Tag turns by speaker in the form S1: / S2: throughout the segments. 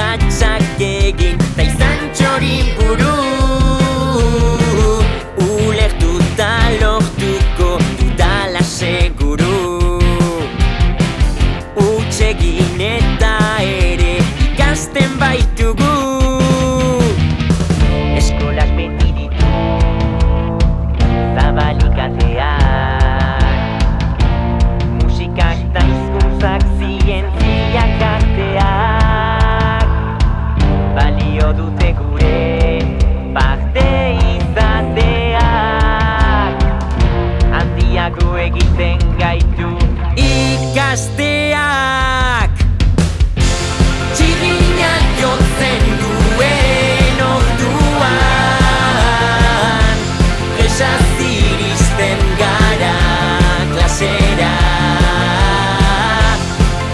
S1: urratsak egin ta izan txorin buru. Ulertuta lortuko dudala seguru. Utsegin eta ere ikasten baitugu. Eskolak beti ditu zabalik ateak, musikak da hizkuntzak zientziak arteak. Balio dute gure parte izateak, handiago egiten gaitu ikasteak. Txirinak jotzen duen orduan, presaz iristen gara klasera.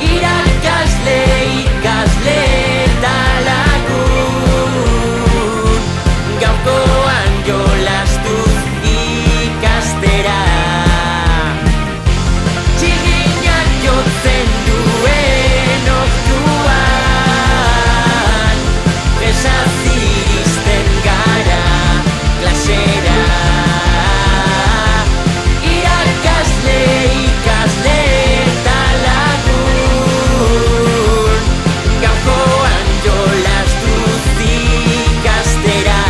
S1: Irakasle, ikasle eta lagun, gaurkoan jolastuz ikastera. Txirinak jotzen duen orduan, presaz iristen gara klasera. Irakasle, ikasle eta lagun, gaurkoan jolastuz ikastera.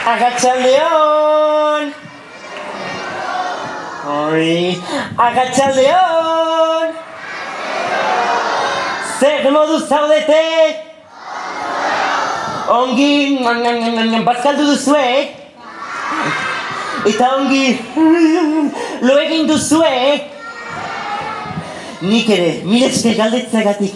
S2: Agatxaldeon! Oi, agatxaldeon! Zer modu zaudete? Ongi bazkaldu duzue? Eta ongi lo egin duzue? Nik ere, mila esker galdetzeagatik.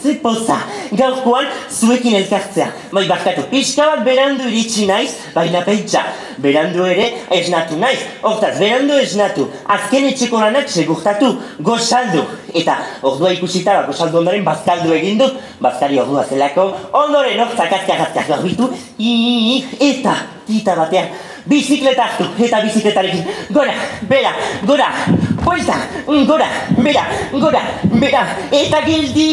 S2: Ze poza, gaurkoan zuekin elkartzea. Bai, barkatu, pixka bat berandu iritsi naiz, baina pentsa, berandu ere esnatu naiz. Hortaz, berandu esnatu, azken etxeko lanak segurtatu, gosaldu. Eta ordua ikusita, gosaldu ondoren bazkaldu egin dut, bazkari ordua zelako, ondoren hortzak azkar garbitu, eta tita batean, bizikleta hartu, eta bizikletarekin, gora, bera, gora, buelta, gora, bera, eta geldi.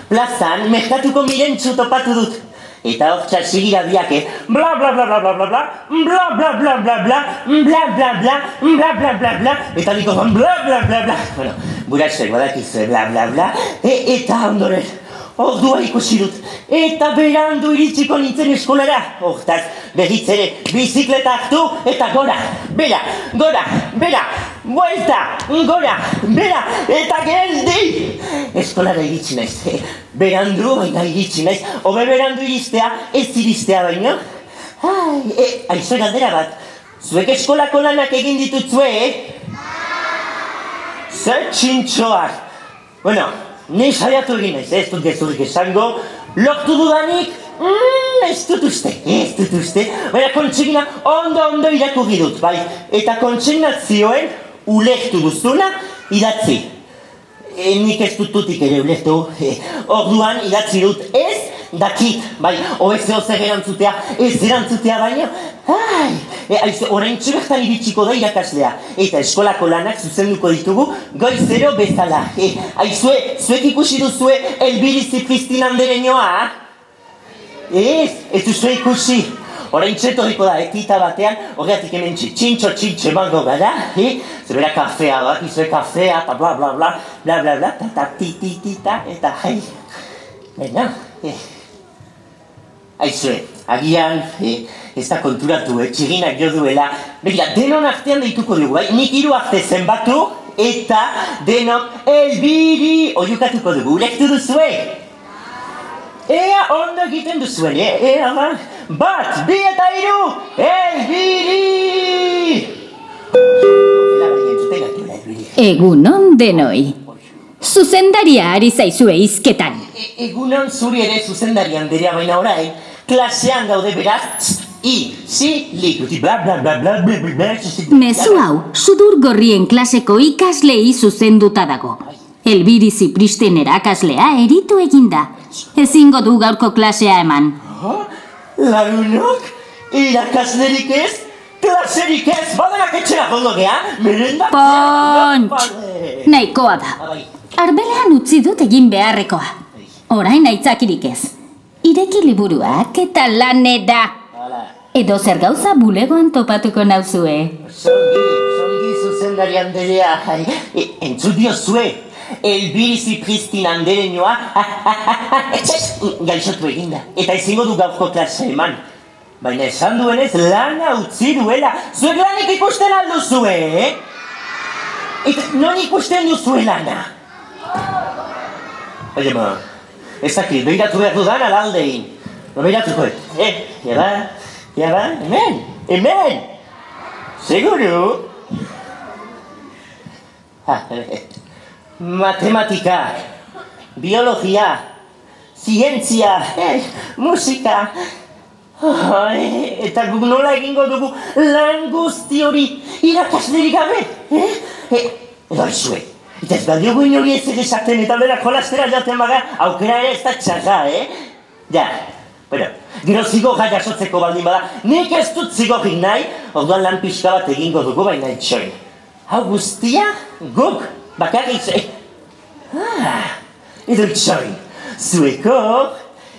S2: Plazan, merkatuko mirentzu topatu dut. Eta hor txasigira biake, bla bla bla bla bla bla bla, bla bla bla bla bla, bla bla bla, bla bla bla bla, eta niko bla bla bla bla. Bueno, buraxek badakizue bla bla bla, eta ondoren, ordua ikusi dut, eta berandu iritsiko nintzen eskolara. Hortaz, berriz ere, bizikleta hartu, eta gora, bera, buelta, gora, bera, eta geldi! Eskolara iritsi naiz, berandu baina iritsi naiz, hobe berandu iristea, ez iristea baino. Aizu galdera bat, zuek eskolako lanak egin ditutzue, Zer txintxoak! Bueno, ni saiatu egin naiz, ez dut gezurrik esango, lortu dudanik, ez dut uste, baina kontsegina ondo irakurri dut, bai, eta kontsegnazioen ulertu duzuna idatzi. Nik ez dututik ere ulertu, orduan idatzi dut ez dakit, bai, oezeo zer erantzutea, ez erantzutea baina, orain bertan iritsiko da irakaslea, eta eskolako lanak zuzenduko ditugu goizero bezala. Zuek ikusi duzue Elbiri Zipristin andereñoa? Ez duzue ikusi. Orain txetoriko da, etita batean, horreatik hemen txintxo emango gara, zebera kafea, bakizue kafea, eta bla bla bla, bla bla bla, eta tititita, eta baina, aizue, agian, ez da konturatu, txirinak jo duela, begira, denon artean deituko dugu, nik 3 arte zenbatu, eta denok Elbiri oiukatuko dugu, ulektu duzue? Ea ondo egiten duzuen, ea ba, 1, 2 eta 3, Elbiri!
S3: Egunon denoi. Zuzendaria ari zaizue hizketan.
S2: Egunon zuri ere zuzendari anderea, baina orain, klasean gaude beraz, bla bla bla bla bla bla.
S3: Mezu hau, sudur gorrien klaseko ikaslei zuzenduta dago. Elbiri Zipristen erakaslea eritu eginda. Ezingo du gaurko klasea eman.
S2: Lagunok, irakaslerik ez? Klaserik ez, badenak etxera jondo gea, merendatzea...
S3: Pontx! Nahikoa da.
S2: Bai.
S3: Arbelean utzi dut egin beharrekoa. Orain aitzakirik ez. Ireki liburuak eta lanera.
S2: Hala.
S3: Edo zer gauza bulegoan topatuko nauzue.
S2: Zongi zuzendari anderea. Entzut diozue. Elbirizi Pristin andereñoa. Gaixotu eginda. Eta ezingo du gaurko klase eman. Baina esan duenez lana utzi duela. Zuek lanik ikusten alduzue, Eta non ikusten duzue lana? Oye, ez dakit, behiratu behar dudan alaldein. No behiratuko, ja ba, hemen! Seguru? Matematika, biologia, zientzia, musika... Eta guk nola egingo dugu lan guzti hori irakaslerik gabe, Edo aizue, eta ez badiogu inori ez esaten eta bera kolastera jaten baga, aukera ere ez da txarra, Ja, bueno, gero zigorra jasotzeko baldin bada, nik ez dut zigorrik nahi, orduan lan pixka bat egingo dugu baina itxoin. Hau guztia, guk, bakarrik edo itxoin, zueko,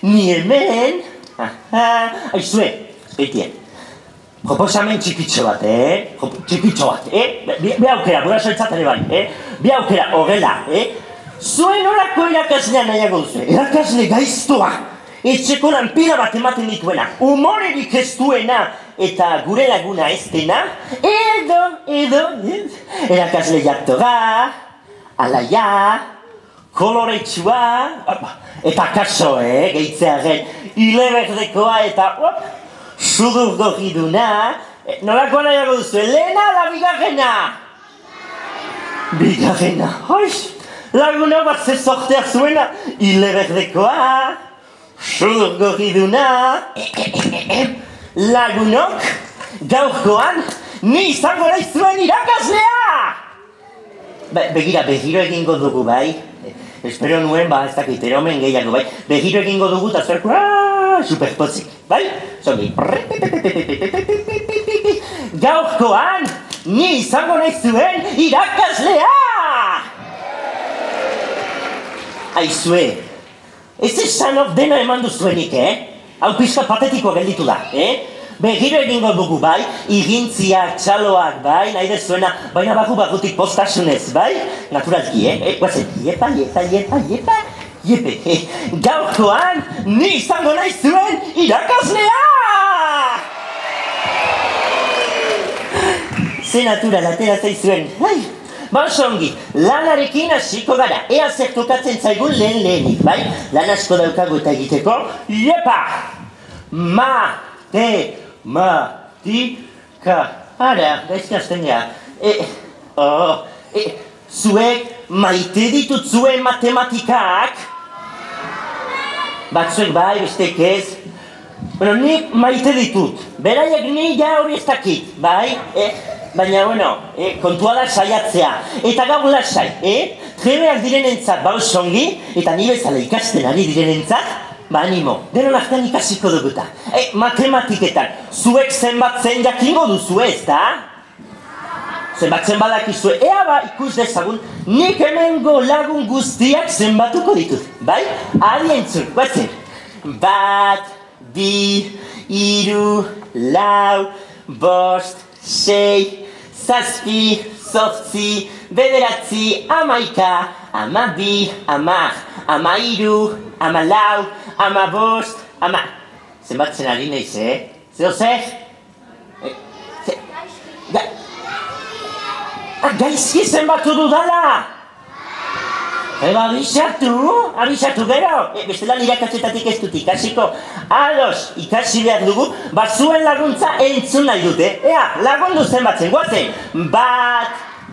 S2: ni hemen, aizue, betien, proposamen txikitxo bat, Bi aukera, burasoitzat ere bai, Bi aukera, horrela, Zuen horako irakaslea nahiago duzu, irakasle gaiztua, etxeko lan pila bat ematen dituena, humorerik ez duena, eta gure laguna ez dena, edo, irakasle jaktora, alaia, koloretsua, eta kaso, gehitzearen, hileberdeko eta, sudur gorriduna, nolakoa nahiago duzu, lehena ala bigarrena? Bigarrena, laguna bat ze sorteak zuena, hileberdeko, sudur gorriduna, lagunok, gaurkoan, ni izango nahi zuen irakaslea! Begira, behiro egingo dugu bai, espero nuen, ez dakit, eromen gehiago bai, behiro egingo dugu eta zuerko, superpozik, bai? Zongi, gaurkoan, ni izango nahi zuen irakaslea! Aizue, ez esan dena eman duzuenik, Hau pixka patetikoa gelditu da, Begiro egingo dugu bai, igintziak, txaloak, bai, nahi dezuena, baina bakutik postasunez, bai? Naturalki, guazen, iepa, gaurkoan, ni izango nahi zuen irakaslea! Ze natural, atera zaizuen, Bausongi, lanarekin hasiko gara, ea zer tokatzen zaigun lehenik, bai? Lan asko daukagu eta egiteko, iepa! Matematika. Ara, gaizki hasten gara. Zuek maite ditut zuen matematikak? Batzuek bai, bestek ez. Bueno, nik maite ditut. Beraiek ni ja hori ez dakit, bai? Baina, kontua da saiatzea. Eta gaur lasai, trebeak direnentzat bausongi, eta ni bezala ikasten ari direnentzat, animo, denon artean ikasiko duguta. Matematiketan, zuek zenbatzen jakingo duzu ez, da? Zenbatzen badakizue, ea ba ikus dezagun, nik hemengo lagun guztiak zenbatuko ditut, bai? Adi entzun, guazen. 1, 2, 3, 4, 5, 6, 7, 8, 9, 10, 11, 12, 13, 14, 15, zenbatzen ari nahiz, Zeo zer? Gaizki zenbatu dudala! Abisatu gero! Bestelan irakatzetatik ez dut ikasiko. Ados, ikasi behar dugu, zuen laguntza entzun nahi dute. Ea, lagundu zenbatzen, guazen! 1,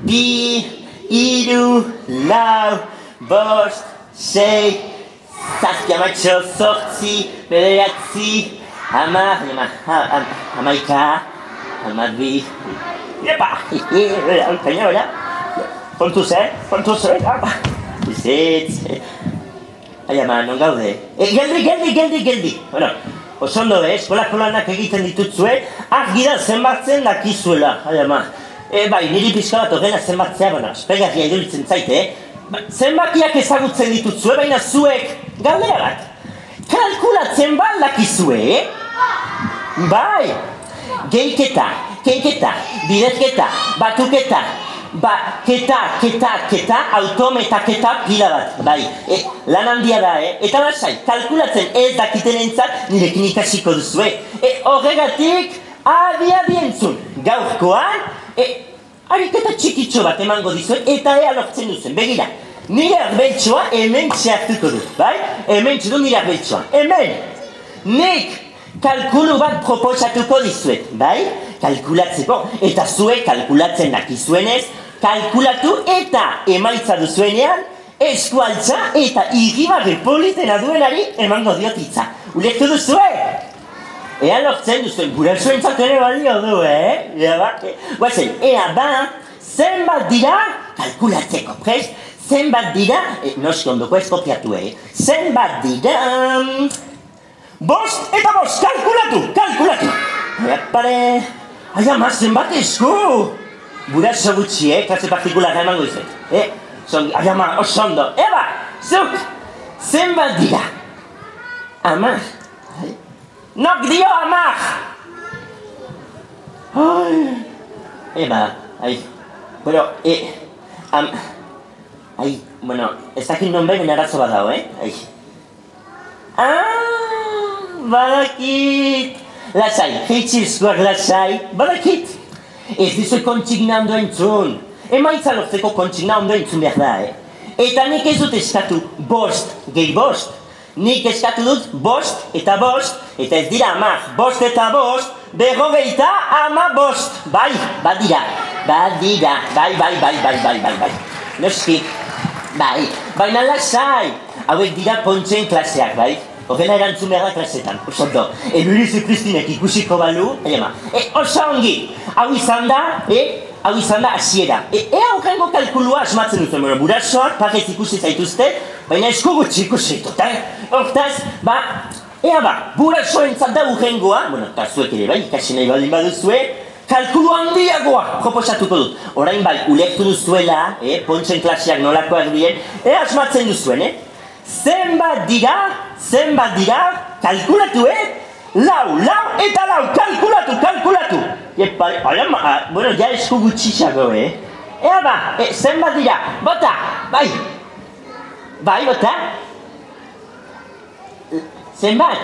S2: 2, 3, 4, 5, 6, 7, 8, 9, 10, 11, Iepa! Kaina, kontuz, Bizitz... non gaude? Geldi! Bueno, Oso ondo, eskolako lanak egiten ditutzue, argi da zenbatzen dakizuela, ama. Bai, niri pixka bat horrela zenbatzea, baina, espegarria iduritzen zaite, zenbakiak ezagutzen ditutzue, baina zuek, galdera bat, kalkulatzen bat dakizue, Bai, geiketa, keiketa, bidezketa, batuketa, keta, autometaketa pila bat, bai, lan handia da, eta lasai, kalkulatzen ez dakitenentzat nirekin ikasiko duzue, horregatik, adi entzun, gaurkoan, ariketa txikitxo bat emango dizuet, eta ea lortzen duzen, begira, nire arbeltsoa hemen txartuko dut, bai, hemen txudu nire arbeltsoa, hemen, nik kalkulu bat proposatuko dizuet, bai, kalkulatzeko, eta zuek kalkulatzen dakizuenez, kalkulatu eta emaitza duzuenean, eskualtza eta irribarre politena duenari emango diotitza. Ulertu duzue? Ea lortzen duzuen, gurasoentzat ere balio du, Guazen, ea ba, zenbat dira, kalkulatzeko, prest? Zenbat dira, noski ondoko ez kopiatu, zenbat dira, 5 eta 5, kalkulatu! Pare, ama, zenbat esku! Guraso gutxi, klase partikularra emango izuet. Ama, oso ondo. Eba, zuk, zenbat dira? 10. Nok dio 10! Eba, bueno, bueno, ez dakit non behin arazo bat dago, Badakit! Lasai, heitxizkoak lasai, badakit! Ez dizue kontsigna ondo entzun. Emaitza lortzeko kontsigna ondo entzun behar da, Eta nik ez dut eskatu 5 gehi 5. Nik eskatu dut 5 eta 5, eta ez dira 10. 5 eta 5, 55. Bai, badira. Bai. Noski, bai. Baina lasai, hauek dira pontxen klaseak, bai. Horrela erantzun behar da klasetan, oso ondo. Birizi Kristinek ikusiko balu, oso ongi. Hau izan da hasiera. Ea horrengo kalkulua asmatzen duten, burasoak, parez ikusi zaituzte, baina esku gutxi ikusi ditut, Hortaz, burasoentzat da horrengoa, eta zuek ere bai, ikasi nahi baldin baduzue, kalkulu handiagoa proposatuko dut. Orain bai, ulertu duzuela, pontxen klaseak nolakoak diren, asmatzen duzuen, Zenbat dira, kalkulatu, 4 eta 4, kalkulatu! Bueno, ja esku gutxixago, Ea ba, zenbat dira, bota, bai, bota. Zenbat?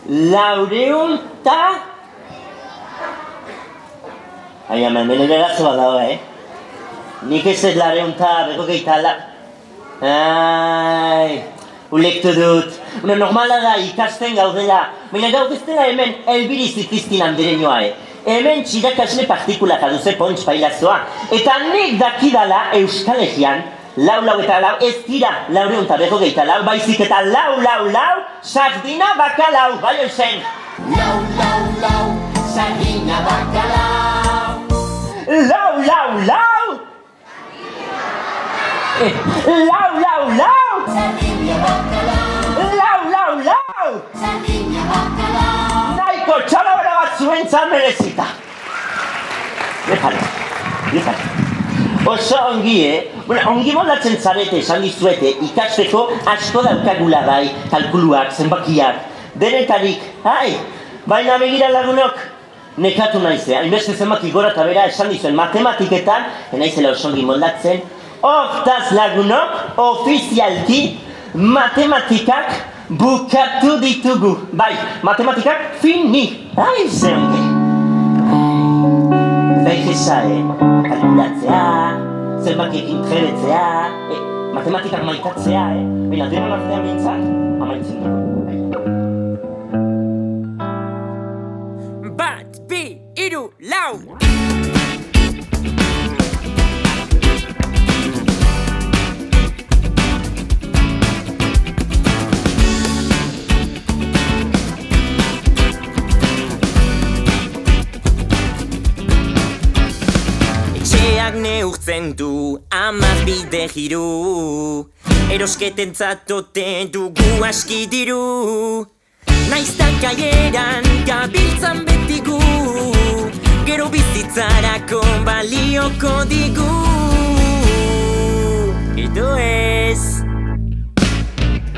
S2: 400 eta... Ama, hemen ere arazo bat dago, Nik ez 400 eta 400. Ulektu dut. Normala da ikasten gaudela. Baina gaur ez dela hemen Elbirizi Kristin andereñoa, Hemen txirakasle partikularra duze pontx pailazoa. Eta nik dakidala Euskal Herrian, 4 eta 4 ez dira 400 eta 400, baizik eta 4, sardina bakalau, bai oizen. 4, sardina bakalau. 4, sardina bakalau. 4, sardina bakalau. Naiko txalabera bat zuentzat merezita. Lepare. Oso ongi, ongi moldatzen zarete esan dizuete ikasteko asko daukagula bai, kalkuluak, zenbakiak, denetarik, baina begira lagunok, nekatu naiz, hainbeste zenbaki gora eta bera esan dizuen matematiketan, naizela oso ongi moldatzen, hortaz lagunok, ofizialki, matematikak bukatu ditugu. Bai, matematikak fini. Ze ongi. Baigesa, kalkulatzea, zenbakiekin trebetzea, matematikak maitatzea, baina denon artean bintzak, amaitzen dugu.
S1: 1, 2, 3, 4. Neurtzen du 10 bide jiru, erosketen zatote dugu aski diru. Naiztan kaieran gabiltzan betigu, gero bizitzarako balioko digu. Edo ez.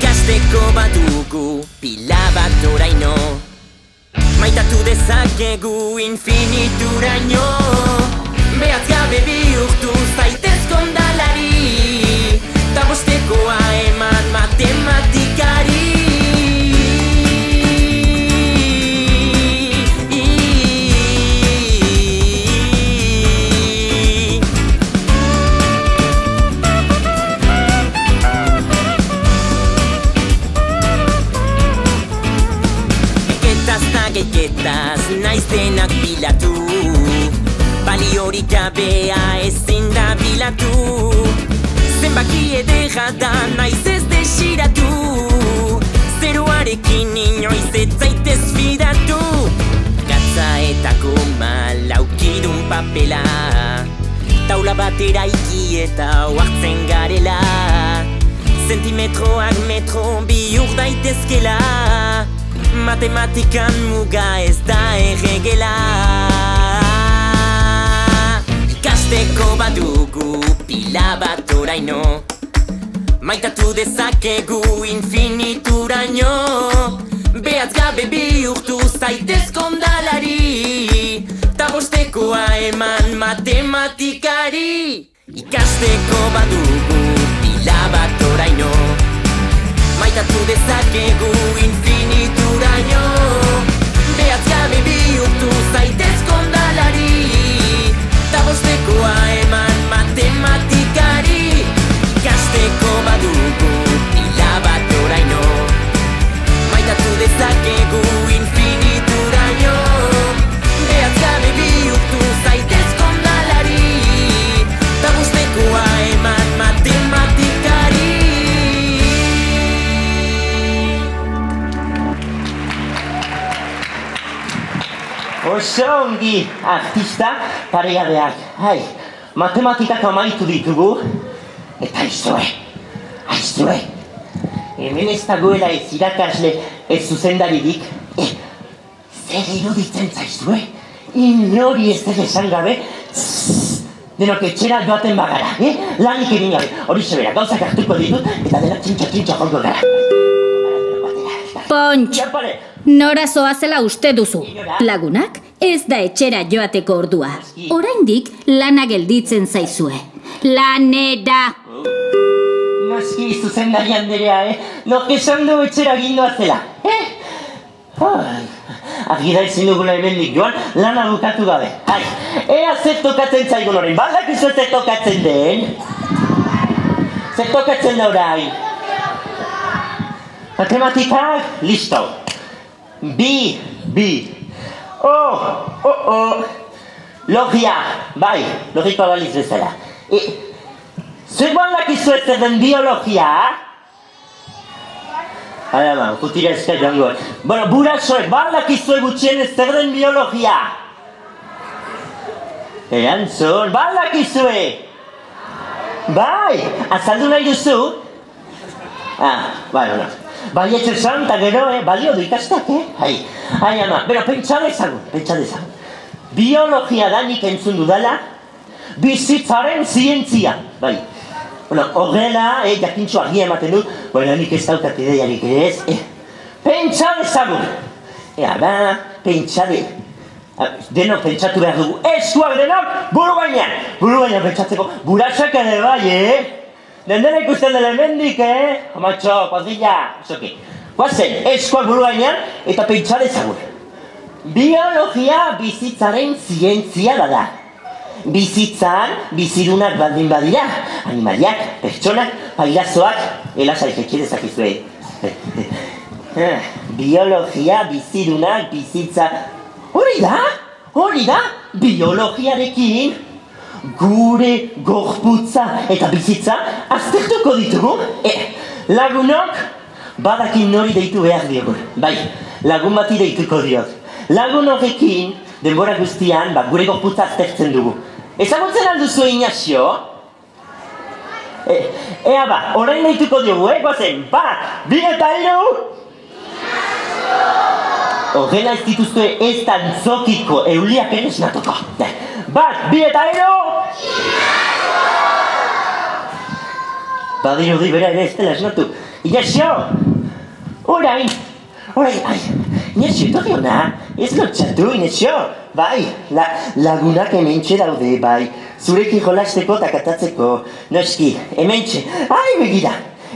S1: Kasteko badugu pila bat oraino, maitatu dezakegu infinituraino. Behatz gabe bihurtu zaitez kondalari, ta bostekoa eman matematikari. Geiketaz naiz denak bilatu, baliorik gabea ezin da bilatu. Zenbaki ederra da naiz ez desiratu, zeroarekin inoiz ez zaitez fidatu. Gatza eta goma laukidun papela, taula batera iki eta oartzen garela. Zentimetroak metro bihur daitezkela, matematikan muga ez da erregela. Ikasteko badugu pila bat oraino, maitatu dezakegu infinituraino. Behatz gabe bihurtu zaitez kondalari, ta bostekoa eman matematikari. Ikasteko badugu pila bat oraino, maitatu dezakegu infinituraino. Behatz gabe bihurtu zaitez kondalari, ta bostekoa eman matematikari. Ikasteko badugu pila bat oraino, maitatu dezakegu infinituraino. Behatz gabe bihurtu zaitez kondalari, ta bostekoa eman matematikari.
S2: Oso ongi, artista paregabeak. Matematikak amaitu ditugu, eta aizue. Hemen ez dagoela ez irakasle ez zuzendaririk. Zer iruditzen zaizue? Inori ez zer esan gabe, denok etxera joaten bagara, lanik egin gabe. Hori zebera, gauzak hartuko ditut, eta dena txintxo jongo gara.
S3: Pontx, nora zoazela uste duzu. Lagunak, ez da etxera joateko ordua. Oraindik lana gelditzen zaizue. Lanera!
S2: Noski zuzendari anderea, nok esan du etxera gindoazela, Agira ezin dugula hemendik joan, lana bukatu gabe. Ea zer tokatzen zaigun orain, badakizu zer tokatzen den? Zer tokatzen da orain? Matematikak, listo. Bi. Logia, bai, logikoa baliz bezala. Zuek badakizu zer den biologia? Adama, utira ezker joango. Bueno, burasoek, badakizue gutxien ez zer den biologia? Erantzun, badakizue? Bai, azaldu nahi duzu? Bueno. Baietz esan, eta gero, balio du ikastak, ama, bero, pentsa dezagun. Biologia da nik entzun dudala, bizitzaren zientzia, bai. Bueno, horrela, jakintxo argia ematen dut, bueno, nik ez daukat ideiarik ere ez, pentsa dezagun. Denok pentsatu behar dugu, eskuak denok, buru gainean pentsatzeko, burasak ere bai, Dendera ikusten dela hemendik, Amatxo, kuadrilla, zoki. Guazen, eskuak buru gainean eta pentsa dezagun. Biologia bizitzaren zientzia da. Bizitzan, bizidunak baldin badira. Animaliak, pertsonak, pailazoak, elasarik etxedezakizue. Biologia, bizidunak, bizitza... Hori da, biologiarekin gure gorputza eta bizitza aztertuko ditugu. Lagunok badakin nori deitu behar diogu. Bai, lagun bati deituko diot. Lagun horrekin denbora guztian gure gorputza aztertzen dugu. Ezagutzen alduzu Ignacio? Orain deituko diogu, guazen, 1, 2 eta 3... Horrela ez dituzue ez dantzokiko euliak ere esnatuko. 1, 2 eta 3! Badirudi bera ere ez dela esnatu. Inesio! Orain, ai, Inesio, etorri hona, ez lotxatu, Inesio. Bai, lagunak hementxe daude, bai. Zurekin jolasteko eta katatzeko. Noski, hementxe. Ai, begira.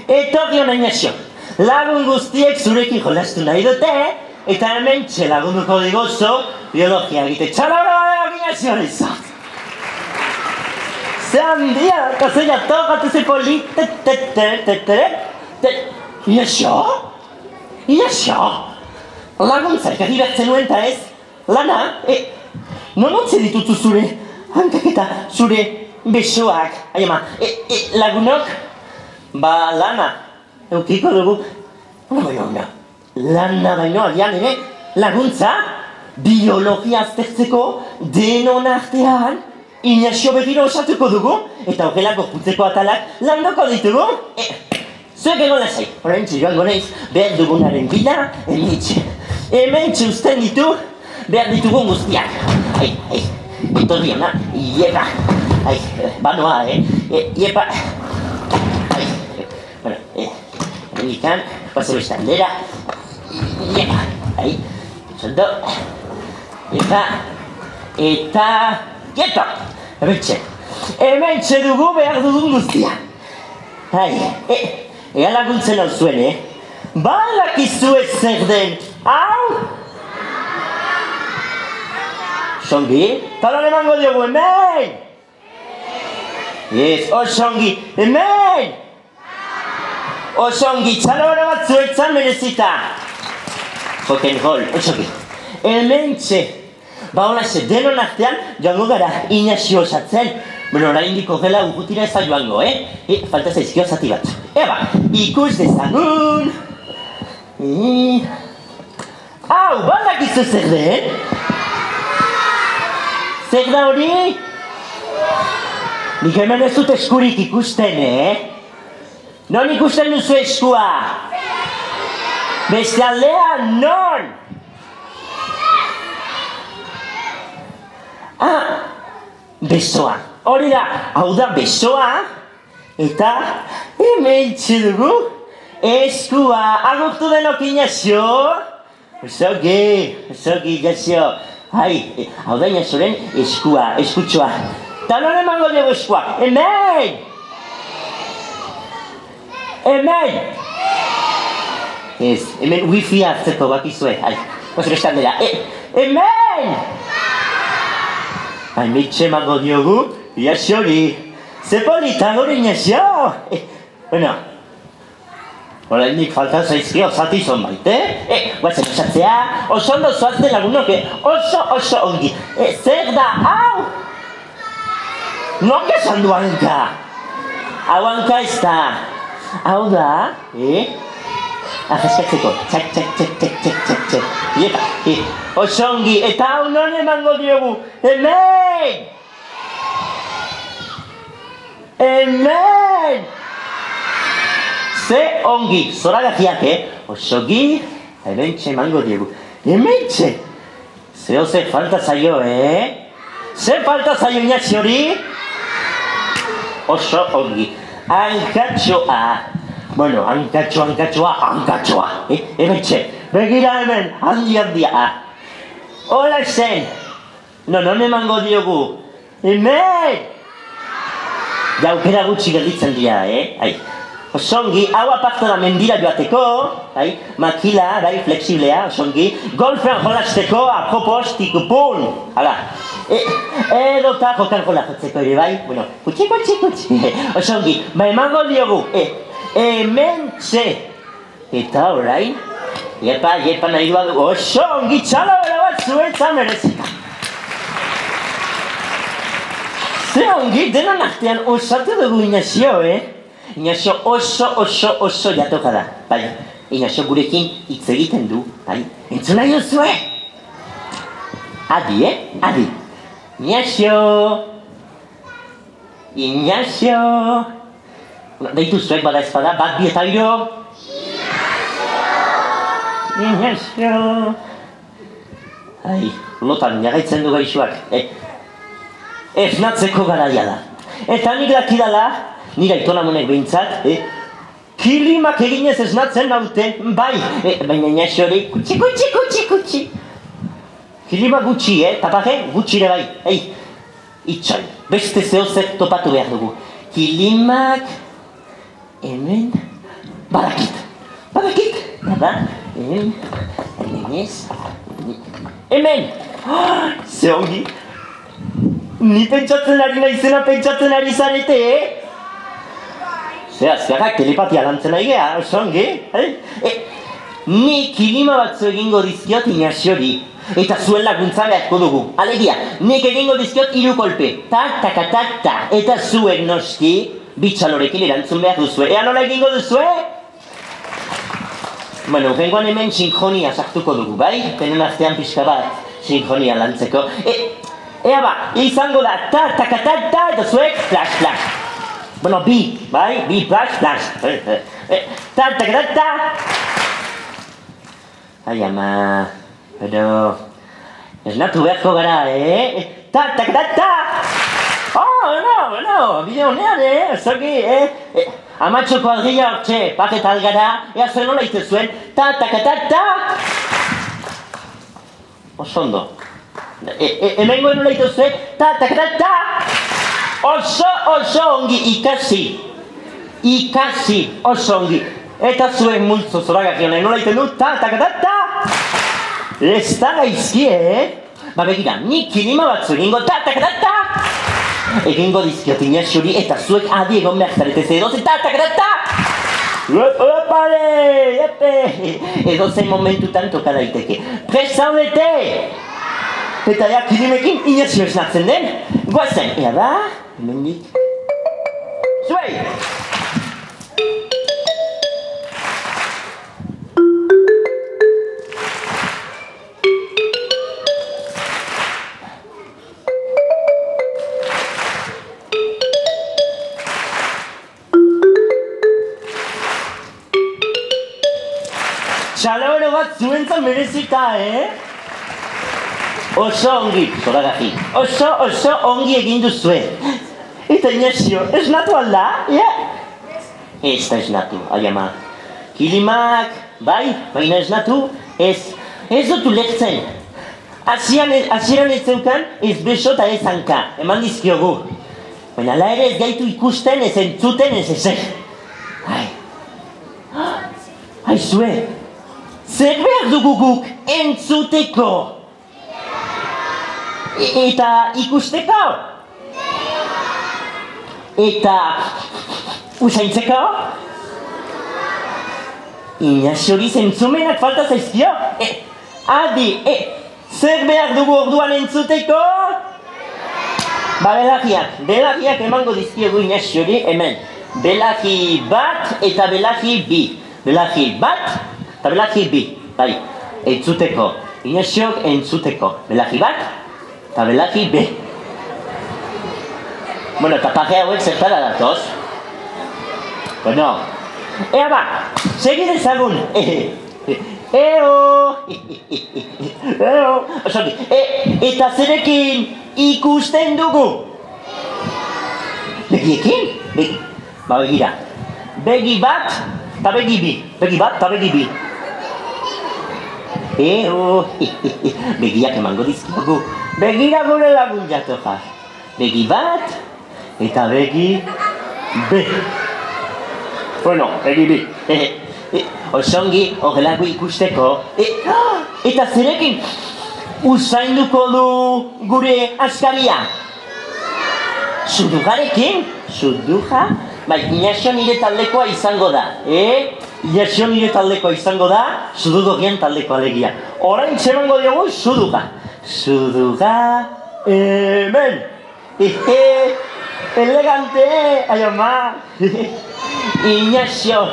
S2: Etorri hona, Inesio. Lagun guztiek zurekin jolastu nahi dute, eta hementxe lagunduko digozo biologia egite. Txalabra, Inesio, horrezak. Ze handia, eta ze jatokatu ze poli. Inesio? Inesio? Laguntzarik adibertzen nuen eta ez? Lana, non ontze ditutu zure hankak eta zure besoak? Ai ama, lagunok? Ba, lana, eukiko dugu. Baina, lana baino agian ere, laguntza, biologia aztertzeko denon artean, Inesio begiro osatuko dugu, eta horrela gorputzeko atalak landoko ditugu. Zuek egon lasai, oraintxe joango naiz, behar dugunaren bila, hementxe usten ditu, behar ditugun guztiak. Ai, etorri hona, iepa. Ai, banoa, iepa. Ai, bueno, hendikan, paso besta aldera. Iepa, ai, sondo. Iepa, eta... Quieto! Hementxe dugu behar dugun guztia. Ai, ea laguntzen hau zuen, Badakizu ez zer den, hau? Songi? Talon emango diogu, hemen! Ez, osongi, hemen! Osongi, txalabara bat zuetzan merezita. Rock'n'roll, osongi. Hementxe. Ba holaxe, denon artean joango gara Inesio osatzen. Bueno, orain diko gela urrutira ez da joango, Falta zaizkio zati bat. Eba, ikus dezagun. Hau, badakizu zer den? Zer da hori? Nik hemen ez dut eskurik ikusten, Non ikusten duzu eskua? Beste aldean, non? Besoa. Hori da, hau da besoa, eta hementxe dugu eskua. Agurtu denok Inesio? Osogi, Inesio. Hai, hau da Inesioren eskua, eskutxoa. Ta non emango dugu eskua? Hemen! Hemen! Ez, hemen wifi hartzeko bakizue. Hai, oso bestan dira. Hemen! Hainbitxe emango diogu, Inesori. Ze polita gure Inesio! Bueno, oraindik falta zaizkio zati zonbait, Guazen osatzea, oso ondo zoazte lagunok, oso ongi. Zer da, hau? Nok esan du hanka? Hau hanka ez da. Hau da, Ajaskatzeko, txak. Iepa, oso ongi, eta hau non emango diogu? Hemen! Hemen! Ze ongi, zora gajiak, Oso ongi, hementxe emango diogu. Hementxe! Zeo ze falta zaio, Ze falta zaio Inesiori? Oso ongi. Hankatxoa. Bueno, hankatxoa. Hementxe, begira hemen, handia. Hola zen. Non emango diogu. Hemen! Jaukera gutxi gelditzen dira, Ai. Osongi, hau aparto da mendira joateko, makila, flexiblea, osongi, golfean jolasteko, apropos, tikupun, hala. Edo eta jokan jolatzeko ere, bai? Bueno, kutsi. Osongi, emango diogu, hementxe. Eta orain, Iepa nahi duak, osongi, txalabera bat zuetzan merezika. Ze ongi, denon artean osatu dugu Inesio, Inesio oso jatoka da, bai. Inesio gurekin hitz egiten du, bai. Entzun nahi duzue? Adi, Adi. Inesio. Deitu zuek bada ezpada, 1, 2 eta 3. Ignacio... Ai, lotan jarraitzen du gaixoak. Esnatzeko garaia da. Eta nik dakidala, nire aitonamonek behintzat, kilimak eginez esnatzen naute, bai, baina Ignacio hori, kutsi. Kilima gutxi, tapare, gutxire bai, itxoin, beste zehozek topatu behar dugu. Kilimak, hemen, badakit, hemen, ze ongi, ni pentsatzen ari naizena pentsatzen ari zarete, Zehazkarrak telepatia lantzen ari geha, oso ongi, ni kilima batzu egingo dizkiot Ignaziori, eta zuen laguntza beharko dugu. Alegia, nik egingo dizkiot 3 kolpe, ta, eta zuen noski, bitxalorekin erantzun behar duzue. Ea nola egingo duzue? Bueno, bengoan hemen sinkronia sartuko dugu, bai? Tenen artean pixka bat sinkronia lantzeko. Ea ba, izango da, ta, eta zuek, flash. Bueno, bi, bai? Bi, flash. Ta. Ai, ama, pero... esnatu beharko gara, Ta. Oh, no, bide honean, zoki, amatxo kuadrilla hortxe, paketal gara, ea zuen nola ite zuen, ta. Osondo. Hemengoen nola ite zuen, ta. Oso ongi, ikasi, oso ongi. Eta zuen multzo zoragak honen nola ite du, ta. Ez da gaizki, Ba begira, nik kilima batzu egingo, ta. Egingo dizkiot Ignaziori eta zuek adi egon behar zarete edozen, ta. Opale, edozen momentutan toka daiteke. Prest zaudete! Eta ea kilimekin Ignazio esnatzen den, goazen, ea da, hemendik. Zuei! Txalabero bat zuentzan merezita, Oso ongi, zoragaji, oso ongi egin duzue. Eta Ignazio, esnatu alda, Ez da esnatu, ai ama. Kilimak, bai, baina esnatu, ez dut ulertzen. Hasieran ez zeukan, ez beso eta ez hanka, eman dizkiogu. Baina la ere ez gaitu ikusten, ez entzuten, ez ezer. Ai, zue, zer behar dugu guk entzuteko? Eta ikusteko? Eta usaintzeko? Ignaziori zentzumenak falta zaizkio? Adi, zer behar dugu orduan entzuteko? Ba, belagiak emango dizkiegu Ignaziori hemen. Belagi bat eta belagi bi. Belagi bat eta belagi bi. Bai, entzuteko. Ignaziok entzuteko. Belagi bat eta belagi bi. Bueno, eta pare hauek zertara datoz. Bueno, ea ba, segi dezagun. Osoki, eta zerekin ikusten dugu. Begiekin? Ba, begira. Begi bat eta begi bi. Begi bat eta begi bi. Begiak emango dizkiagu. Begira gure lagun jatoja. Begi bat eta begi be. Bueno, begi bi. Osongi horrelago ikusteko. Eta zerekin usainduko du gure askaria. Sudugarekin? Suduga? Bai, Ignazio nire taldekoa izango da. Ignazio nire taldekoa izango da, Sudugogian taldeko alegia. Orain txemango diogu Suduga. Suduga hemen. Elegante, ai ama. Ignazio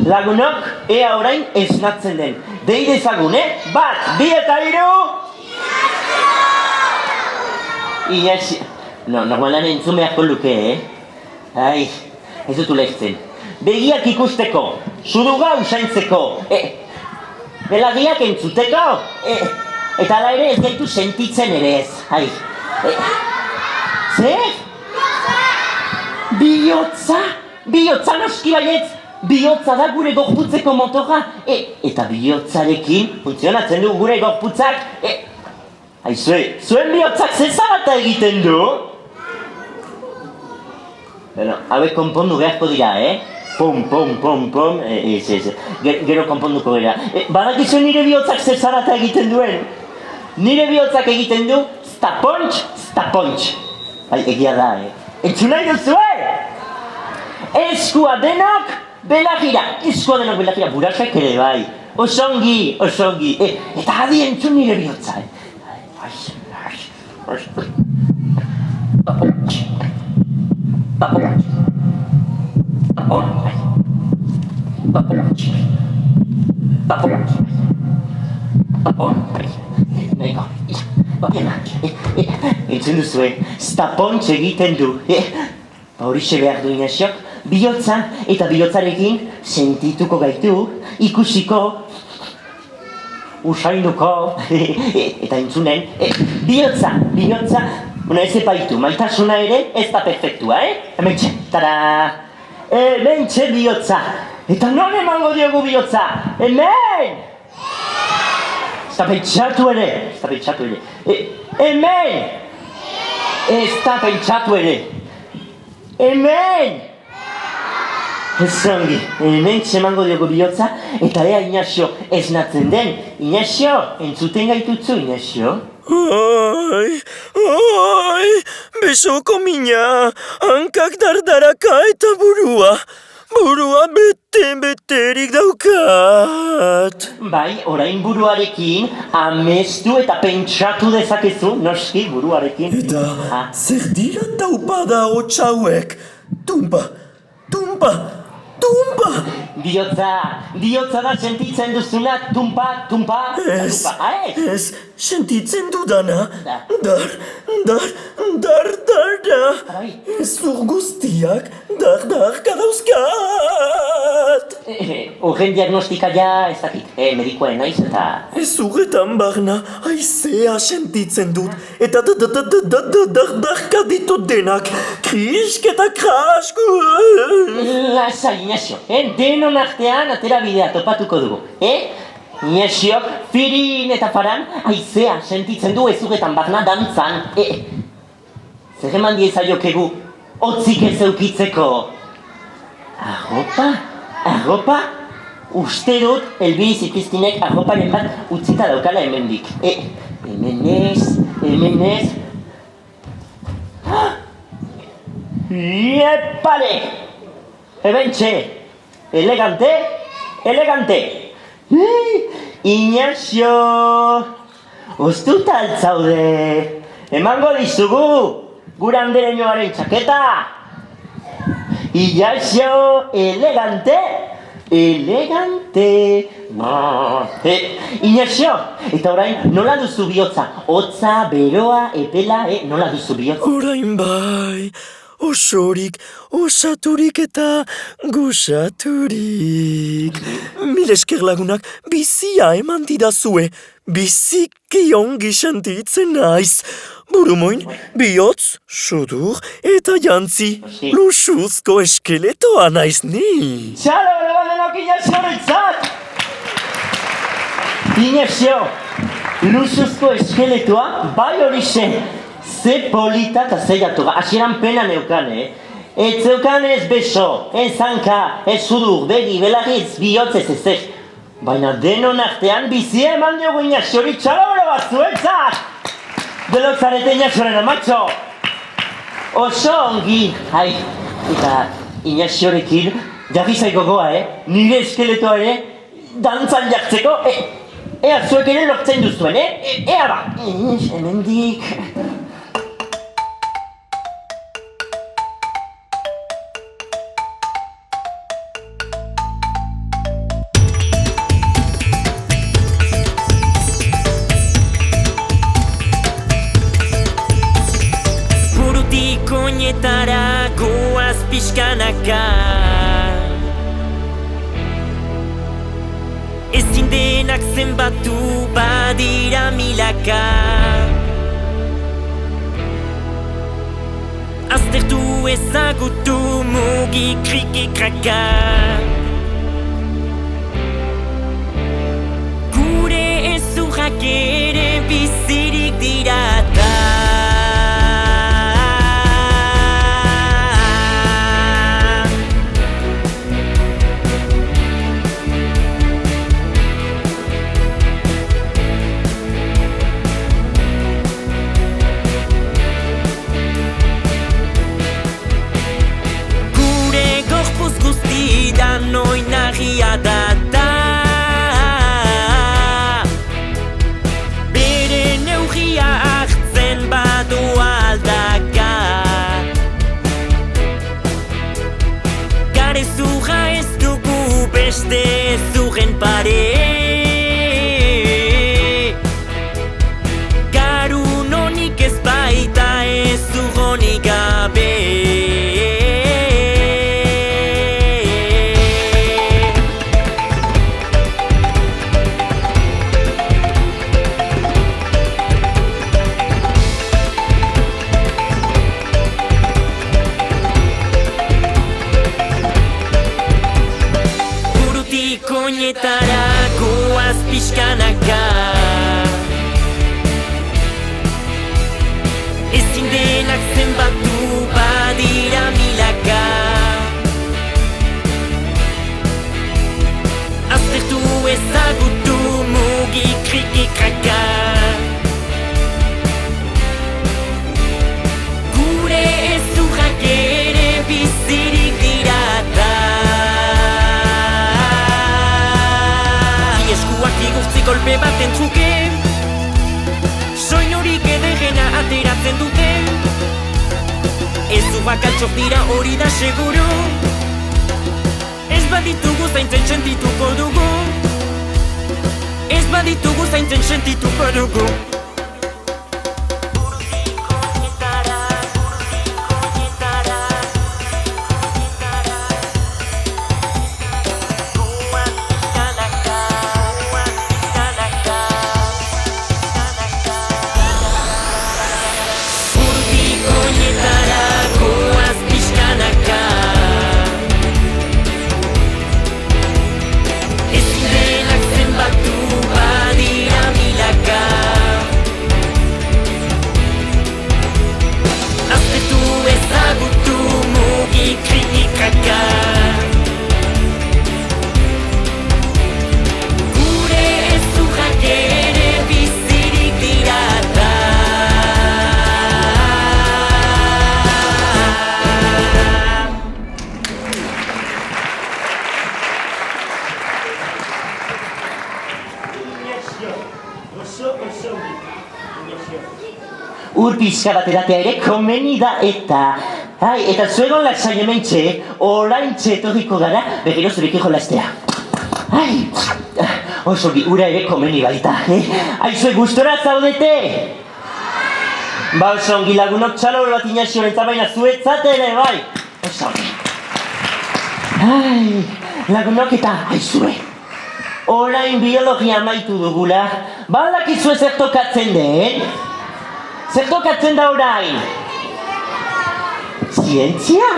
S2: lagunok ea orain esnatzen den. Dei dezagun, Bat, bi eta hiru. Ignazio. No, normalan entzun beharko luke, Ai, ez dut ulertzen. Begiak ikusteko, Suduga usaintzeko. belarriak entzuteko. Eta ala ere ez gaitu sentitzen ere ez. Ai. Zer? Bihotza? Bihotza noski baietz? Bihotza da gure gorputzeko motorra. Eta bihotzarekin funtzionatzen du gure gorputzak. Aizue, zuen bihotzak zezarata egiten du? Bueno, hauek konpondu beharko dira, Pum, pum, pum, pum, gero konponduko gara. Badakizu nire bihotzak zezarata egiten duen? Nire bihotzak egiten du, stapontx, stapontx. Egia da, Entzun nahi duzue? Eskua denok belagira, burasak ere bai. Osongi, osongi. Eta adi entzun nire bihotza, Papontx. Papontx. Papontx. Papontx. Papontx. Entzun duzue, stapontx egiten du. Horixe behar du Inaziok, bihotza eta bihotzarekin sentituko gaitu, ikusiko, usainuko, eta entzunen, bihotza, ez epaitu, maitasuna ere ez da perfektua, Hementxe, tada, hementxe bihotza, eta non emango diogu bihotza, hemen! Ez da pentsatu ere, hemen! Ez da pentsatu ere, hemen! Ez ongi, hementxe emango diogu bihotza, eta ea Inazio ez natzen den. Inazio, entzuten gaitutzu, Inazio?
S4: Ai, besoko mina, hankak dardaraka eta burua beterik daukat.
S2: Bai, orain buruarekin amestu eta pentsatu dezakezu, noski buruarekin.
S4: Eta zer dira taupada hotxauek? Tumpa!
S2: Bihotza da sentitzen duzuna, tumpa.
S4: Ez, sentitzen dudana. Dar. Ezur guztiak, dar kadauzkat.
S2: Horren diagnostikaia ez dakit, medikoen naiz eta...
S4: Ezurretan barna, haizea sentitzen dut, eta darka ditut denak, krisk eta krask.
S2: Lasa, Inazio, denon artean atera bidea topatuko dugu, Inaziok, firin eta faran, haizea sentitzen du ezurretan barna dantzan, zer eman diezaiokegu, otzik ez eukitzeko. Arropa? Uste dut, Elbiri Zipriztinek arroparen bat utzita daukala hemendik. Hemenez... Iepale! Ebentxe! Elegante! Inazio! Uztuta altzaude! Emango dizugu! Gure andereñoaren txaketa! Inazio! Elegante! Inazio! Eta orain, nola duzu bihotza? Hotza, beroa, epela, nola duzu bihotza?
S4: Orain bai, osorik, osaturik eta gusaturik. Mil esker lagunak bizia eman didazue, biziki ongi sentitzen naiz. Burumoin, bihotz, sudur eta jantzi, luxuzko eskeletoa naiz ni.
S2: Txalo, denok Inazio horretzat! Inazio, luxuzko eskeletoa, bai horixe, ze polita eta ze jatorra, hasieran pena neukan, Ez zeukan ez beso, ez zanka, ez sudur, begi, belarritz, bihotzez ez. Baina denon artean bizia eman diogu Inaziori txalo bat zuetzat! Delok zarete Inazioren amatxo! Oso ongi, eta Inaziorekin jarri zaiko goa, nire eskeletoa ere, dantzan jartzeko, ea zuek ere lortzen duzuen, ea ba! Hemendik...
S1: Oinetara goaz pixkanaka Ezin denak zenbatu badira milaka. Aztertu ezagutu mugi kriki kraka. Gure ezurrak ere bizirik dirata. Oinarria da bere neurria hartzen badu aldaka. Garezurra ez dugu beste ezurren pare. Garun honik ez baita ezur honik gabe. Koinetara goaz pixkanaka. Ezin denak zenbatu badira milaka. Aztertu ezagutu mugi kriki kraka. Gure ezurrak ere bizirik dirata. Golpe baten truke, soin horik ederrena ateratzen dute. Ezurrak altxok dira hori da seguro. Ez baditugu zaintzen sentituko dugu. Ez baditugu zaintzen sentituko dugu.
S2: Ur pixka bat eratea ere komeni da eta zuegon lasai hementxe, oraintxe etorriko gara berriro zurekin jolastea. Osogi, ura ere komeni baita, Aizue gustora zaudete? Ba osongi lagunok txalo bat inazio baina zuetzat ere bai. Osongi. Lagunok eta aizue. Orain biologia amaitu dugula, badakizue zer tokatzen den? Zer tokatzen da orain? Zientzia?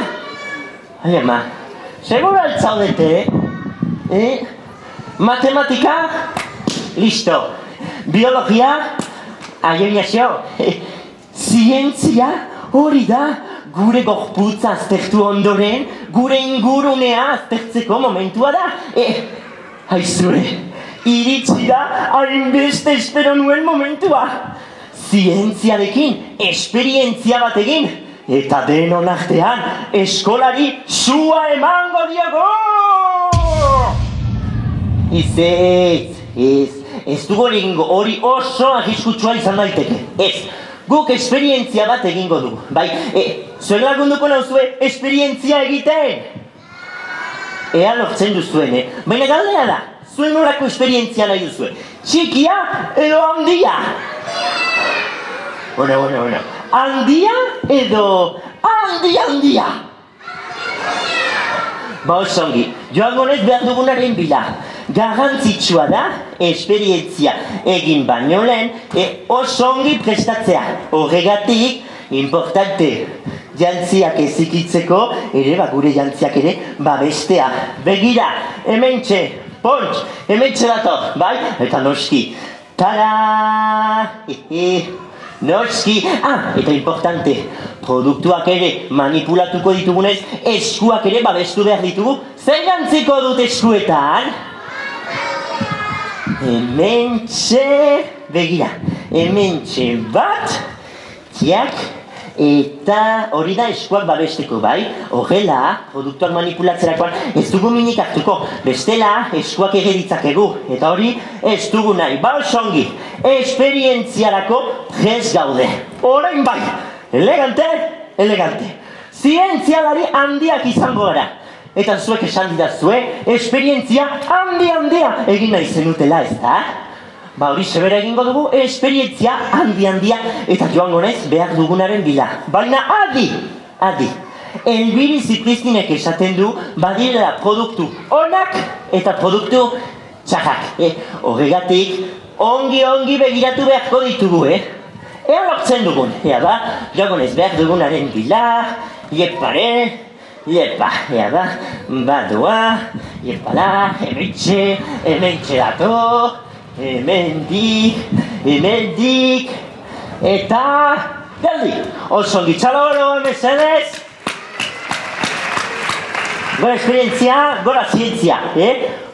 S2: Ai ama, seguro altzaudete, Matematika? Listo. Biologia? Aioinazio? Zientzia hori da gure gorputza aztertu ondoren, gure ingurunea aztertzeko momentua da. Aizue, iritsi da hainbeste espero nuen momentua. Zientziarekin, esperientzia bat egin, eta denon artean eskolari sua emango diogo! Ez dugu hori oso arriskutsua izan daiteke. Ez, guk esperientzia bat egingo dugu. Bai, zuen lagunduko nauzue esperientzia egiten? Ea lortzen duzuen, baina galdera da, zuen nolako esperientzia nahi duzue? Txikia edo handia? Bueno. Handia edo handia? Ba osongi, joango nez behar dugunaren bila. Garrantzitsua da, esperientzia egin baino lehen, oso ongi prestatzea. Horregatik, importante, jantziak ezikitzeko, ere, gure jantziak ere, babestea. Begira, hementxe, pontx, hementxe dator, bai? Eta noski, tada! Noski, eta importante, produktuak ere manipulatuko ditugunez, eskuak ere babestu behar ditugu. Zer jantziko dut eskuetan? Hementxe, begira, hementxe bat, tiak, eta hori da eskuak babesteko, bai? Horrela, produktuak manipulatzerakoan ez dugu minik hartuko, bestela eskuak ere ditzakegu, eta hori ez dugu nahi, osongi, esperientziarako prest gaude. Orain bai, elegante, elegante, zientzialari handiak izango gara. Eta zuek esan didazue, esperientzia handia egin nahi zenutela, ez da? Hori sebera egingo dugu, esperientzia handia eta joango naiz behar dugunaren bila. Baina adi! Elbiri Zipristinek esaten du badirela produktu onak eta produktu txarrak. Horregatik, ongi begiratu beharko ditugu, Ea lortzen dugun, joango naiz behar dugunaren bila, Iepa, badoa, iepala, hementxe dator, hemendik, eta geldi, oso ongi txaloro, mesedez. Gora esperientzia, gora zientzia,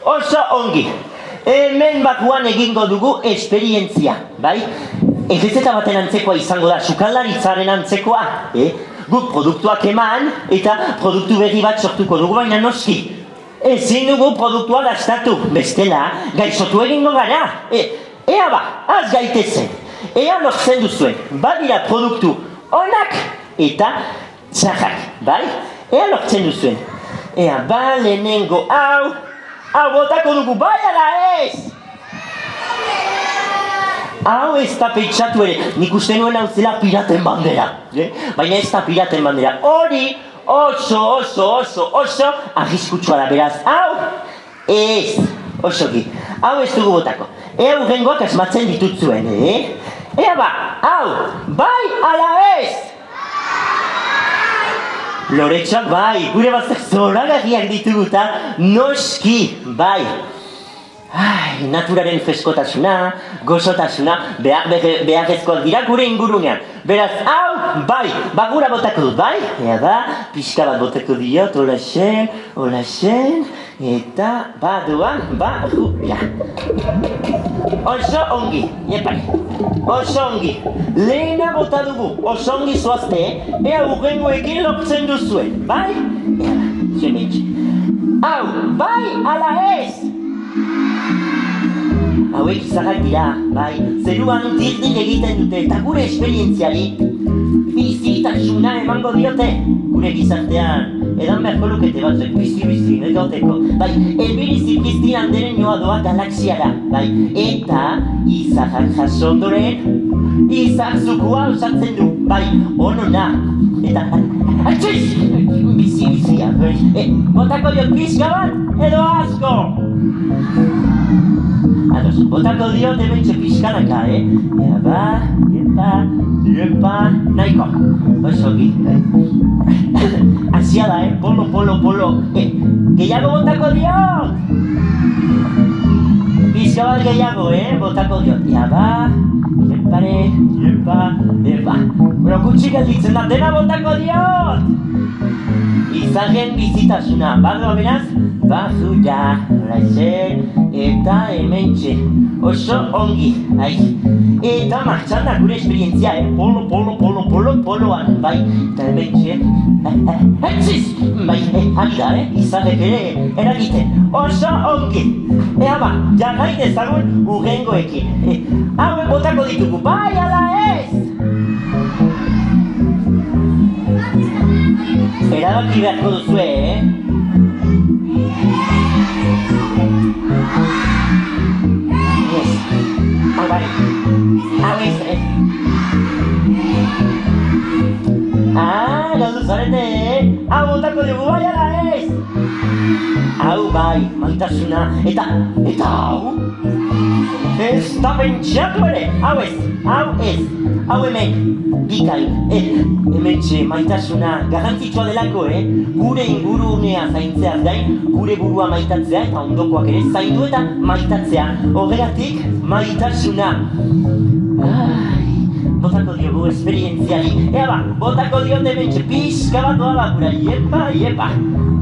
S2: oso ongi. Hemen bakuan egingo dugu esperientzia, bai? Errezeta baten antzekoa izango da, sukaldaritzaren antzekoa, Guk produktuak eman eta produktu berri bat sortuko dugu, baina noski. Ezin dugu produktua gastatu, bestela, gaixotu egingo gara. Ea az gaitezen. Ea lortzen duzuen, badira produktu onak eta txarrak, bai? Ea lortzen duzuen. Ea lehenengo hau botako dugu, bai ala ez! Hau ez da pentsatu ere, nik uste nuen hau zela piraten bandera. Baina ez da piraten bandera. Hori oso arriskutsua da, beraz. Hau ez, osoki. Hau ez dugu botako. Ea urrengoak asmatzen ditutzuen, Ea hau, bai ala ez! Loretxak bai, gure bazak zoragarriak dituguta, noski, bai. Naturaren freskotasuna, gozotasuna, beharrezkoak dira gure ingurunean. Beraz, hau, bai, bagura botako dut, bai? Ea pixka bat botako diot, hola xen, eta badoa, ja. Oso ongi, oso ongi. Lehena bota dugu, oso ongi zoazte, ea urrengoekin lortzen duzuen, bai? Ea, zemetxe. Hau, bai, ala ez! Hauek izarrak dira, bai, zeruan dirdik egiten dute eta gure esperientziali bizitasuna emango diote gure gizartean. Edan beharko lukete batzuk bizi, egoteko. Bai, Elbiri Zipristin handeren joa doa galaxiara, bai, eta izarrak jaso ondoren, izar zukua osatzen du, bai, onona, eta atxiz! Bizia, bai, botako diot pixka bat edo asko! Ados, botako diot hementxe pixkanaka, Iepa, nahiko, osoki. Azia da, polo. Gehiago botako diot! Pixka bat gehiago, botako diot. Iepa. Bueno, gutxi gelditzen da, dena botako diot! Izarren bizitasuna, badoa beraz, bazura, laixen, eta hementxe, oso ongi, Eta martxan da gure esperientzia, poloan, bai, eta hementxe, etziz, bai, ari da, izarrek ere eragiten, oso ongi. Ea jarrai dezagun urrengoekin, hauek botako ditugu, bai ala ez! Erabaki beharko duzue, Hau bai, hau ez, galdu zarete, hau botako dugu bai ala ez! Hau bai, maitasuna, eta hau? Ez da pentsatu ere, hau ez, hau hemen, bikain, hementxe maitasuna garrantzitsua delako, gure ingurunea zaintzeaz gain, gure burua maitatzea eta ondokoak ere zaindu eta maitatzea, horregatik maitasuna. Botako diogu esperientziali, ea ba, botako diot hementxe pixka bat doa bakura, iepa,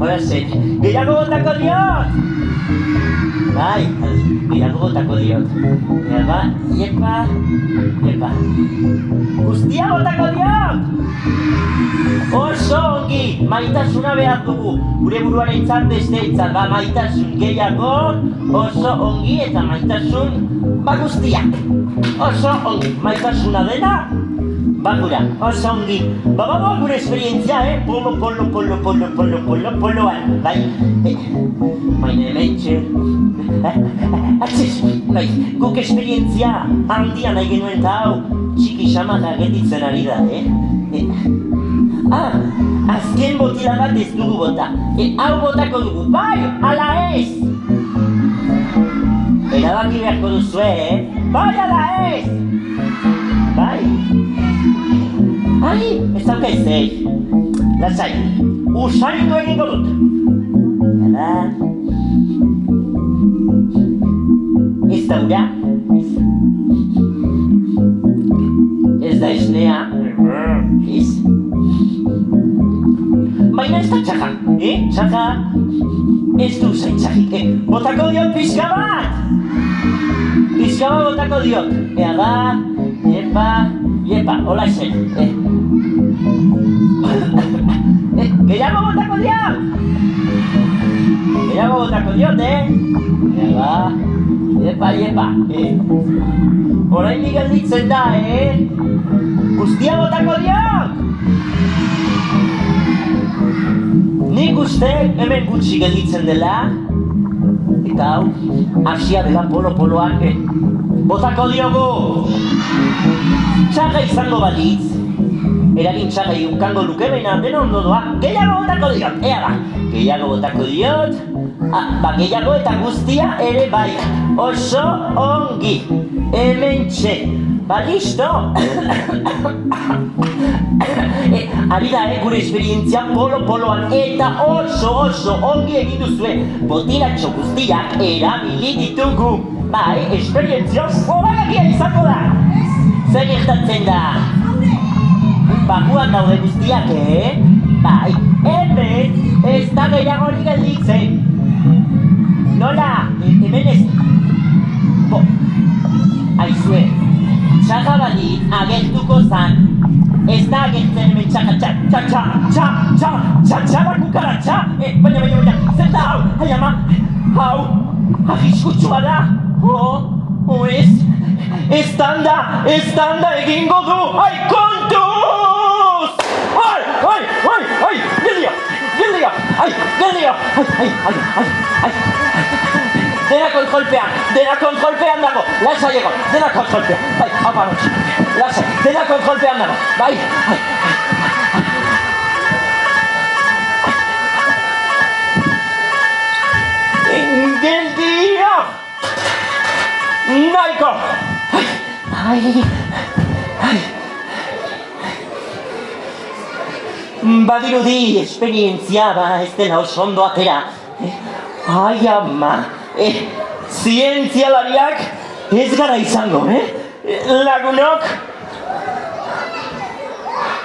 S2: horazen, gehiago botako diot! Bai, gehiago botako diot, ea ba, iepa, guztia botako diot! Oso ongi, maitasuna behar dugu, gure buruaren besteentzat, ba, maitasun gehiago, oso ongi eta maitasun, ba guztia, oso ongi, maitasuna dena, bakura, oso ongi, ba gure esperientzia, poloan, bai, baina hementxe, bai, guk esperientzia handia nahi genuen eta hau, txiki xamaka gelditzen ari da, azken botila bat ez dugu bota, hau botako dugu, bai, ala ez! Erabaki beharko duzue, bai, ala ez! Bai! Ai, ez dauka ez, lasai, usaindu egingo dut! Hala... Ez da ura, ez da esnea, ez? Baina ez da txaka, txaka, ez du zaintzarik, botako diot pixka bat! Pixka bat botako diot, ea da, iepa, hola esen, gehiago botako diot! Gehiago botako diot, ea da, iepa, orain gelditzen da, guztia botako diot! Nik uste hemen gutxi gelditzen dela, eta hau, hasia dela poloan, botako diogu! Txarra izango balitz, eragin txarra iunkango luke baina dena ondo doa, gehiago botako diot, ea da! Gehiago botako diot, ba gehiago eta guztia ere bai, oso ongi, hementxe, ba listo! Ari da, gure esperientzia poloan eta oso ongi egin duzue, botilatxo guztiak erabili ditugu. Bai, esperientzia zoragarria izango da! Zer gertatzen da? Bakuan daude guztiak, Bai, hemen ez da gehiagorik gelditzen. Nola, hemen ez... Bo, aizue, txaka balit agertuko zan. Ez da agertzen hemen txaka kukaratxa! Baina, zer da hau? Ai ama, hau, arriskutsua da! Ez, eztanda egingo du! Ai, kontuz! Ai, geldia! Ai! Dena kontrolpean dago! Lasai egon, dena kontrolpean! Bai, hapa notxi! Lasai, dena kontrolpean dago! Bai! Geldia! Naiko! Ai! Badirudi esperientzia ez dela oso ondo atera. Ai ama! Zientzialariak ez gara izango, lagunok?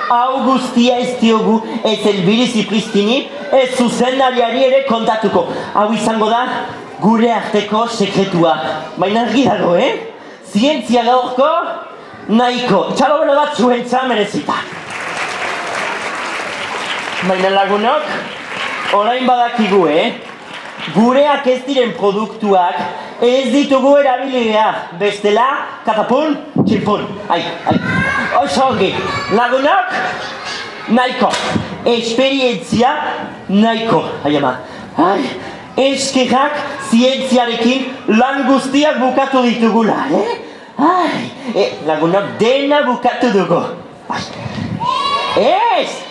S2: Hau guztia ez diogu ez Elbiri Zipristini, ez zuzendariari ere kontatuko. Hau izango da gure arteko sekretua. Baina argi dago, Zientzia gaurko nahiko. Txalobelo bat zuentza merezita. Baina lagunok, orain badakigu, gureak ez diren produktuak ez ditugu erabilia. Bestela, katapun, txilpun. Ai. Oso ongi. Lagunok, nahiko. Esperientzia, nahiko. Ai ama. Ai, eskerrak zientziarekin lan guztiak bukatu ditugula, Ai, lagunok dena bukatu dugu. Ez!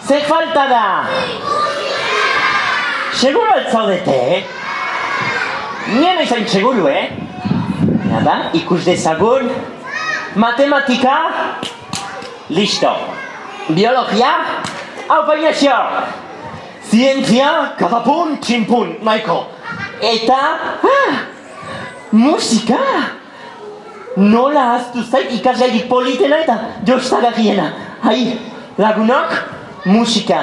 S2: Zer falta da? Seguro altzaudete, Nien ezain seguru, Nada, ikus dezagun. Matematika, listo. Biologia, hau painazio. Zientzia, katapun, tximpun, nahiko. Eta, musika. Nola aztu zait ikasgairik politena eta jostagarriena. Hai, lagunok, musika.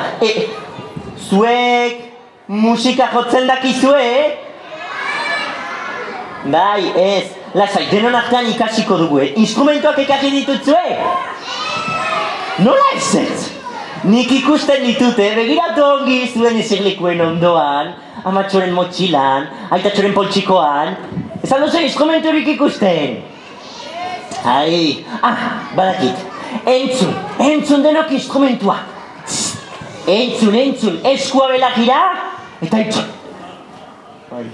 S2: Zuek musika jotzen dakizue, Bai, ez. Lasai, denon artean ikasiko dugu, Instrumentuak ekarri ditutzue? Nola ez? Nik ikusten ditut, begiratu ongi zuen eserlikuen ondoan, amatxoren motxilan, aitatxoren poltsikoan. Ezan duzu instrumenturik ikusten? Ai, badakit. Entzun denok instrumentua. Entzun, eskua belagira, eta entzun. Ai,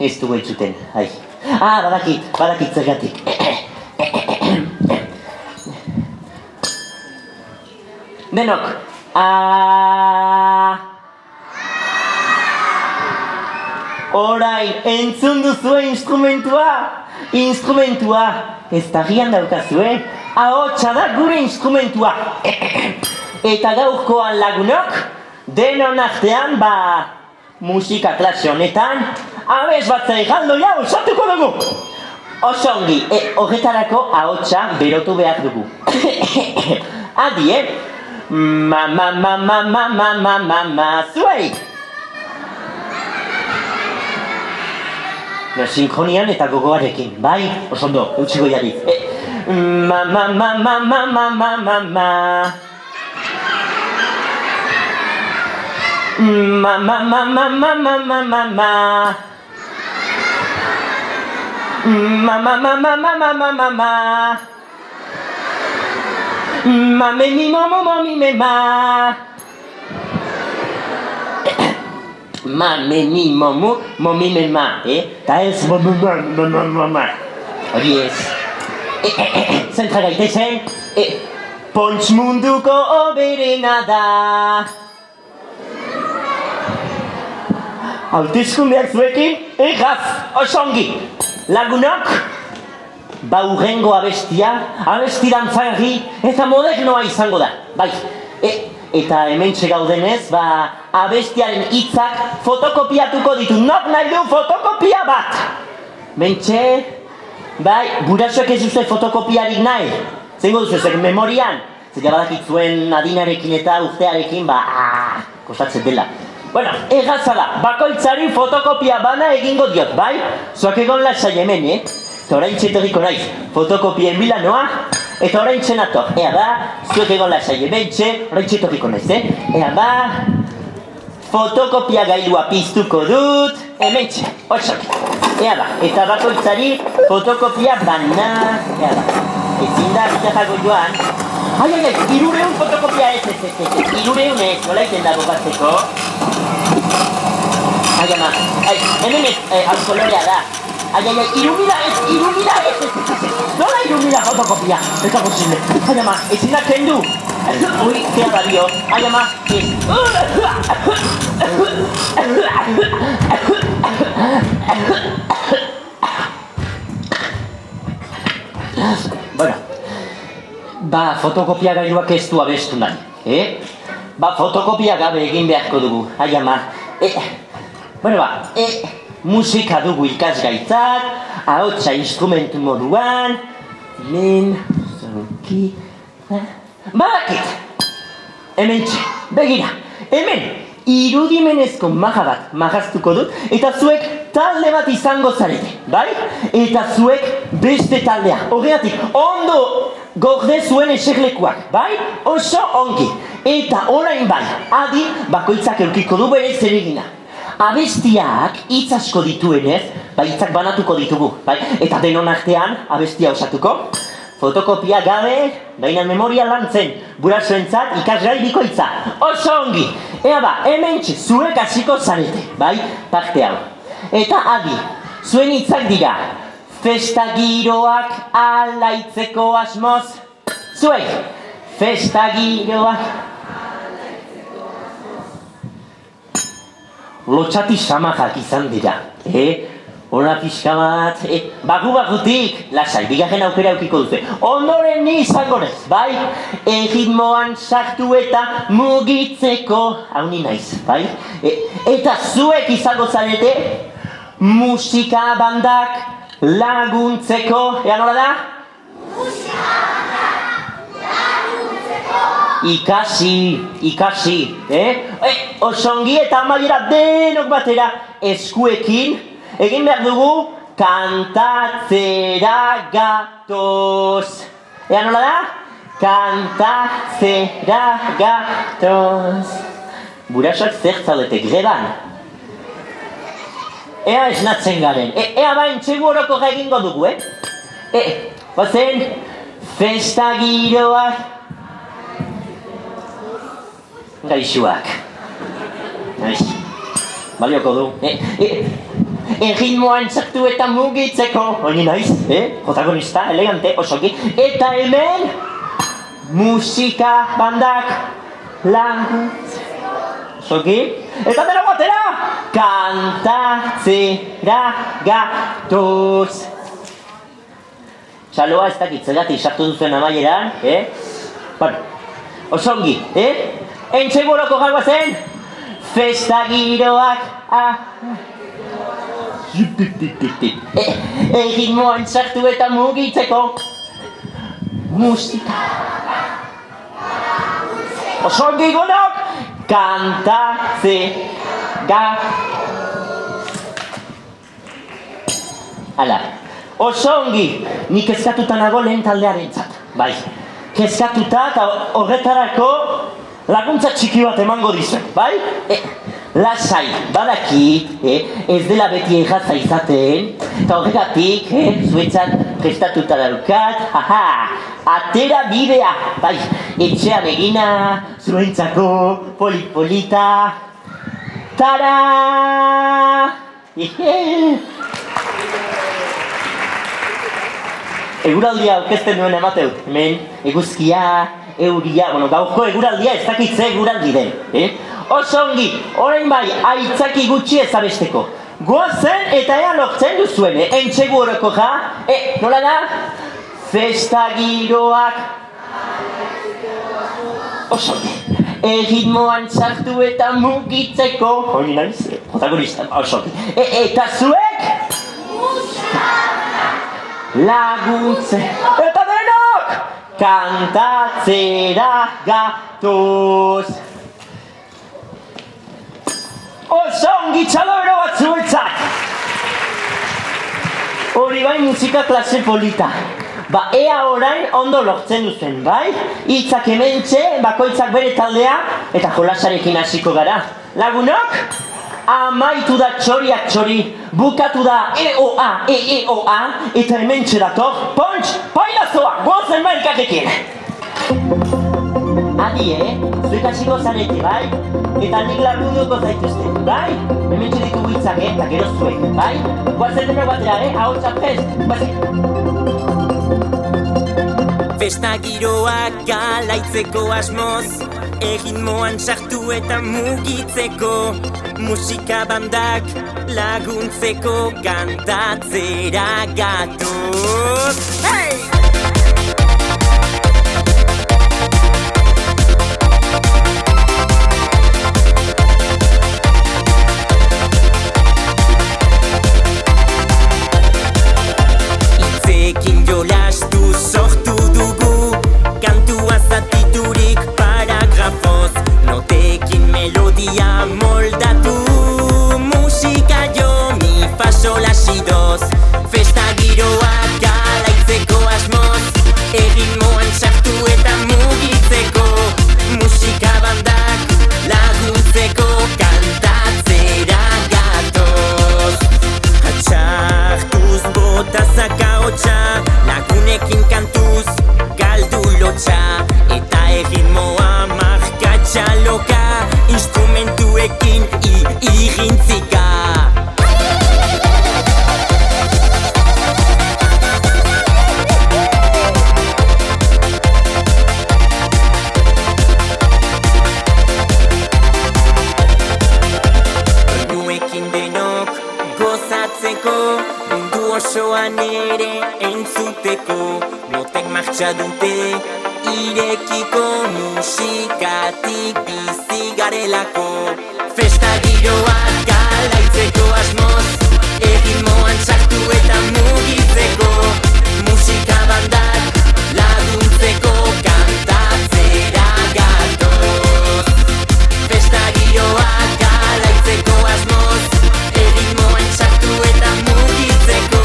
S2: ez dugu entzuten, ai. Badakit zergatik. Denok, orain, entzun duzue instrumentua? Instrumentua, ez tagian daukazue? Ahotsa da gure instrumentua. Eta gaurkoan lagunok, denon artean, musika klase honetan, abez bat zaigaldoia osatuko dugu. Oso ongi, horretarako ahotsa berotu behar dugu. Adi, zuei! Sinkronian eta gogoarekin, bai? Oso ondo, eutxiko jari. Ta ez hori ez. Zentra gaitezen, Pontx munduko oberena da. Hautezkundeak zuekin, egaz, osongi. Lagunok, urrengo abesti dantzagarri eta modernoa izango da. Bai, eta hementxe gaudenez, abestiaren hitzak fotokopiatuko ditu. Nok nahi du fotokopia bat? Mentxe, bai, gurasoek ez duzue fotokopiarik nahi. Zengo duzu, memorian. Zer badakit zuen adinarekin eta urtearekin, kostatzen dela. Bueno, egazala, bakoitzari fotokopia bana egingo diot, bai? Zuak egon lasai hemen, Eta orain txetorriko naiz, fotokopien bila noa, eta orain txenator. Ea da, zuek egon lasai hemen orain txetorriko naiz, fotokopia gailua piztuko dut, hemen osok. Ea da, eta bakoitzari fotokopia bana, ea da. Ezin da, bitarrago joan. Ai, 300 fotokopia ez, 300 ez, nola iten da bokatzeko. Ai, hemen ez, alkolorea da. Ai, 3.000 ez, nola 3.000 fotokopia? Ez da posible. Ai, ezin da kendu. Ui, zea balio. Ai, ez. Bueno, fotokopia gailuak ez du abestu nahi, fotokopia gabe egin beharko dugu, ai ama. Bueno, musika dugu ikasgaitzak, ahotsa instrumentu moduan, zonki... Badakit! Hemen begira, hemen, irudimenezko maja bat magaztuko dut, eta zuek talde bat izango zarete, bai? Eta zuek beste taldea, horregatik, ondo gorde zuen eserlekuak, bai? Oso ongi. Eta orain bai, adi, bakoitzak eukiko du bere zeregina. Abestiak hitz asko dituenez, hitzak banatuko ditugu, bai? Eta denon artean, abestia osatuko. Fotokopia gabe, baina memoria lantzen, burasoentzat ikasgai bikoitza. Oso ongi! Ea hemen zuek hasiko zarete, bai? Parte hau. Eta adi, zuen hitzak dira, festa giroak alaitzeko asmoz. Zuek, festa giroak... lotxati samajak izan dira. Hora pixka bat, bagu-bagutik, lasai, bigarren aukera aukiko duzu. Ondoren ni izango nez, bai? Erritmoan sartu eta mugitzeko, hau ni naiz, bai? Eta zuek izango zarete, musika bandak laguntzeko, ea nola da? Musika bandak laguntzeko! Ikasi, osongi eta amaiera denok batera eskuekin, egin behar dugu, kantatzera gatoz. Ea nola da? Kantatzera gatoz. Burasoak zer zaudete, greban? Ea esnatzen garen. Ea bain txegu horoko egingo dugu, Bazen, festa giroak. Gaixuak. Balioko du. Erritmoan sartu eta mugitzeko. Hori naiz, protagonista, elegante, osoki. Eta hemen, musika bandak laguntzeko. Osoki. Eta dena batera, kantatzera gatoz. Txaloa ez dakit zeratik sartu duzuen amaieran, osongi, Entxeguroko gaua zen, festa giroak, erritmoan sartu eta mugitzeko, musika. Osongi gunok, kantatzera. Hala, osongi, nik kezkatuta nago lehen taldearentzat, bai. Kezkatuta eta horretarako laguntza txiki bat emango dizuet, bai? Lasai, badakit, ez dela beti erraza izaten, eta horregatik, zuetzat prestatuta daukat, atera bidea, bai, etxean egina, zuentzako, polit-polita, tara! Eguraldia aurkezten duen emateut, hemen, eguzkia, euria, gaurko eguraldia ez dakit ze eguraldi den, Osongi, orain bai, aitzaki gutxi ezabesteko. Goazen eta ea lortzen duzuen, entxegu horoko ja, nola da? Festa giroak. Osongi, erritmoan sartu eta mugitzeko. Hori naiz, protagonista, osongi. Eta zuek? Laguntze. Eta denok! Kantatzera gatoz. Osongi txaloro bat zuetzak! Hori bai musika klase polita. Ba, ea orain ondo lortzen duzen, bai? Hitzak hementxe, bakoitzak bere taldea, eta jolasarekin hasiko gara. Lagunok? Amaitu da txoriak txori, bukatu da EOA, eta hementxe dator, pontx, pailazoa, gozen bailkakekin! Adi, zuek hasiko zarete, bai? Eta nik lagunduko zaituzte, bai? Hementxe ditugu hitzak, eta gero zuek, bai? Guazen denok batera, ahotsa prest, bai?
S1: Festa giroak galaitzeko asmoz, erritmoan sartu eta mugitzeko, musika bandak laguntzeko, kantatzera gatoz. Hey! Sortu dugu, kantua zatiturik paragrafoz, notekin melodia moldatu, musika jo mi fa sol la si dos, festa giroak galaitzeko asmo. Kantuan ere entzuteko notek martxa dute irekiko musikatik bizi garelako. Festa giroak galaitzeko asmoz erritmoan sartu eta mugitzeko musika bandak laguntzeko kantatzera gatoz. Festa giroak galaitzeko asmoz erritmoan sartu eta mugitzeko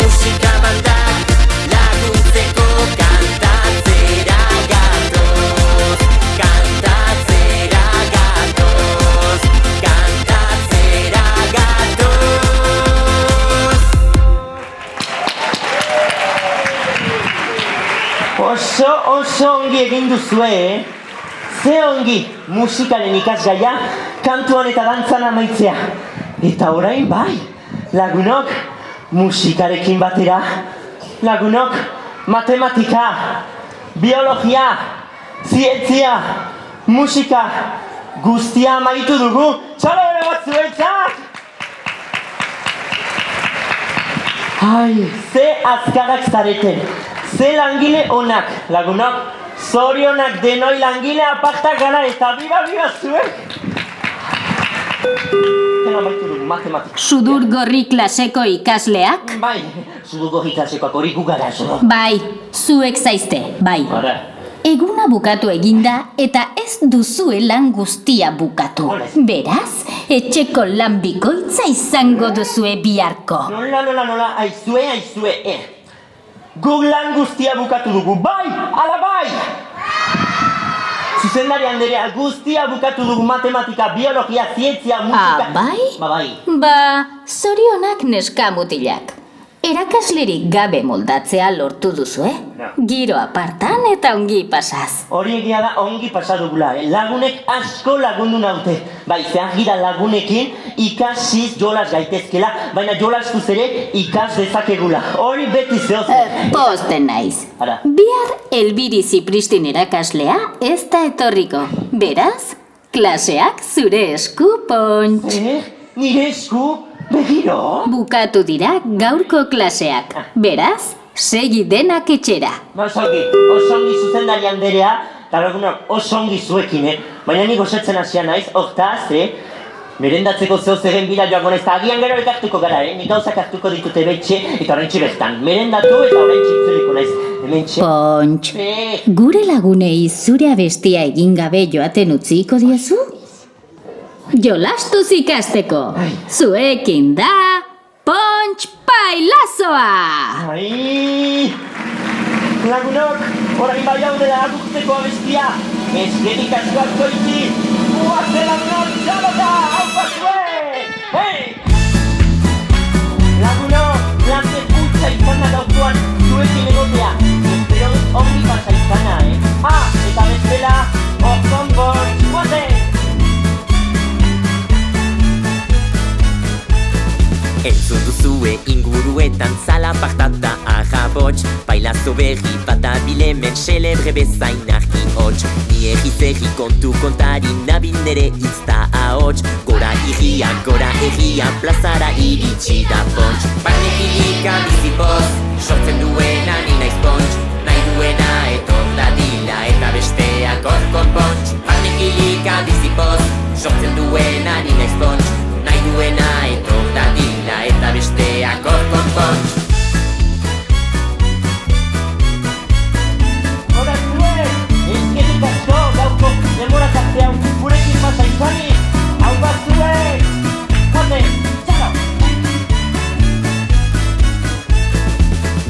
S1: musika bandak laguntzeko kantatzera gatoz. Kantatzera gatoz. Kantatzera gatoz.
S2: Oso ongi egin duzue, Ze ongi musikaren ikasgaia kantuan eta dantzan amaitzea. Eta orain bai, lagunok musikarekin batera, lagunok matematika, biologia, zientzia, musika, guztia amaitu dugu. Txalo ere bat zuentzat! Ai, ze azkarrak zareten, ze langile onak, lagunok, zorionak denoi langile apartak gara eta biba zuek! Eta amaitu dugu matematika.
S3: Sudur gorri klaseko ikasleak?
S2: Bai, sudur gorri klasekoak hori gu gara, sudur.
S3: Bai, zuek zaizte, bai.
S2: Hora.
S3: Eguna bukatu eginda eta ez duzue lan guztia bukatu. Beraz, etxeko lan bikoitza izango duzue biharko.
S2: Nola, aizue. Guk lan guztia bukatu dugu, bai, ala bai! Zuzendari Anderea, guztia bukatu dugu matematika, biologia, zientzia, musika...
S3: Bai?
S2: Bai.
S3: Zorionak neska mutilak. Erakaslerik gabe moldatzea lortu duzu, Giro apartan eta ongi pasaz.
S2: Hori egia da ongi pasadugula, Lagunek asko lagundu naute. Bai, zehar gira lagunekin ikasiz jolas gaitezkela, baina jolastuz ere ikas dezakegula. Hori beti zehozen.
S3: Posten naiz.
S2: Ara.
S3: Bihar Elbiri Zipristin erakaslea ez da etorriko. Beraz, klaseak zure esku, Pontx.
S2: Nire esku? Begiro?
S3: Bukatu dira gaurko klaseak. Beraz, segi denak etxera.
S2: Osongi zuzendari Anderea, eta lagunak osongi zuekin, Baina nik osatzen hasia naiz, hortaz, merendatzeko zeo zegen bila joango naiz, eta agian gero ekartuko gara, nik gauzak hartuko ditute betxe, eta oraintxe bertan. Merendatu eta oraintxe itzuliko naiz.
S3: Pontx, gure lagunei zure abestia egin gabe joaten utziko diezu? Jolastuz ikasteko, zuekin da Pontx Pailazoa!
S2: Ai! Lagunok, orain bai hau dela agurtzeko abestia! Eskerik askoak goiti! Guaze lagunok, txalota! Haupa zuen! Hei! Lagunok, lante putza izana gaurkoan zuekin egotea! Espero dut ongi pasa izana, eta bestela, orkon Pontx, guazen!
S1: Entzun duzue inguruetan zalapartata ahabots Pailazo berri bat abilemen celebre bezain argi hots Ni egizegi kontu kontari nabil nere izta ahots Gora irria, gora erria, plazara iritsi da Pontx Barnekilika bizipoz, sortzen duena ni naiz Pontx Nahi duena etor dadila eta besteak orkon Pontx Barnekilika bizipoz, sortzen duena ni naiz Pontx Nahi duena etor dadila eta besteak orkon Pontx
S2: Hora zuen, eskerik asko gauko demora tartean gurekin pasa izanik! Hau bat zuen! Joten, txalo!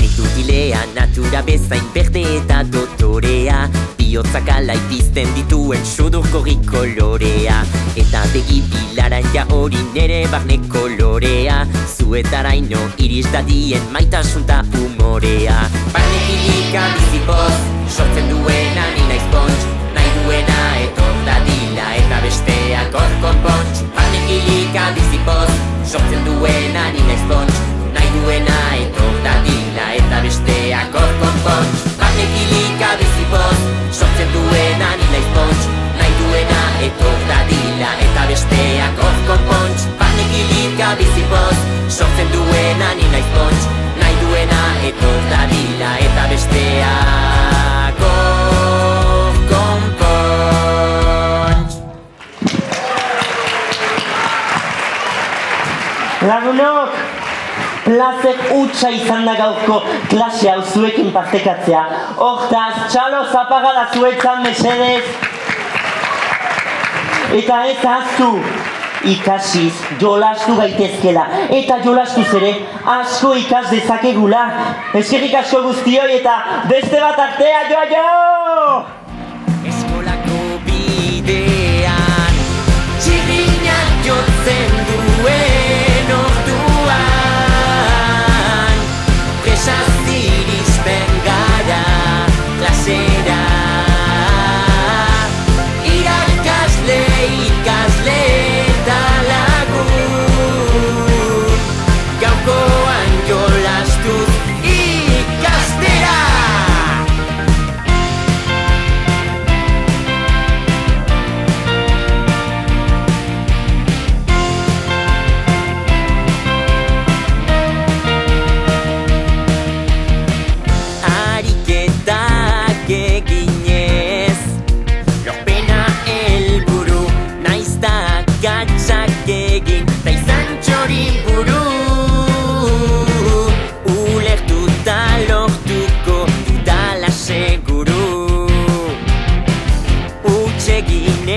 S1: Nik dutilea natura bezain berde eta dotorea Biotzak ala ipizten dituen sudur gorri kolorea Eta begi bilaran ja hori nere barne kolorea Zuetaraino iris dadien maitasunta humorea Barne kilika bizipoz, sortzen duena ni naiz Pontx Nahi duena etor dadila eta besteak orkon Pontx Barne kilika bizipoz, sortzen duena ni naiz Pontx Nahi duena etor dadila eta besteak orkon Pontx Barne kilika bizipoz, sortzen duena ni naiz Pontx Nahi duena etor dadila eta besteak orkon Pontx Barne kilika bizipoz, sortzen duena ni naiz Pontx Nahi
S2: Lagunok, plazer hutsa izan da gaurko klase hau zuekin partekatzea. Hortaz, txalo zapagala zuetzan mesedez. Eta ez ahaztu, ikasiz jolastu gaitezkela. Eta jolastuz ere, asko ikas dezakegula. Eskerrik asko guztioi eta beste bat artea, jo!
S1: Eskolako bidean txirrinak jotzen duen orduan presaz iristen gara klasera irakasle, ikasle eta lagun gaukoan jolastuz ikastera. Ariketak eginez lorpena helburu naizta gatsak egin ta izan txorin buru ulertuta lortuko dudala seguru huts egin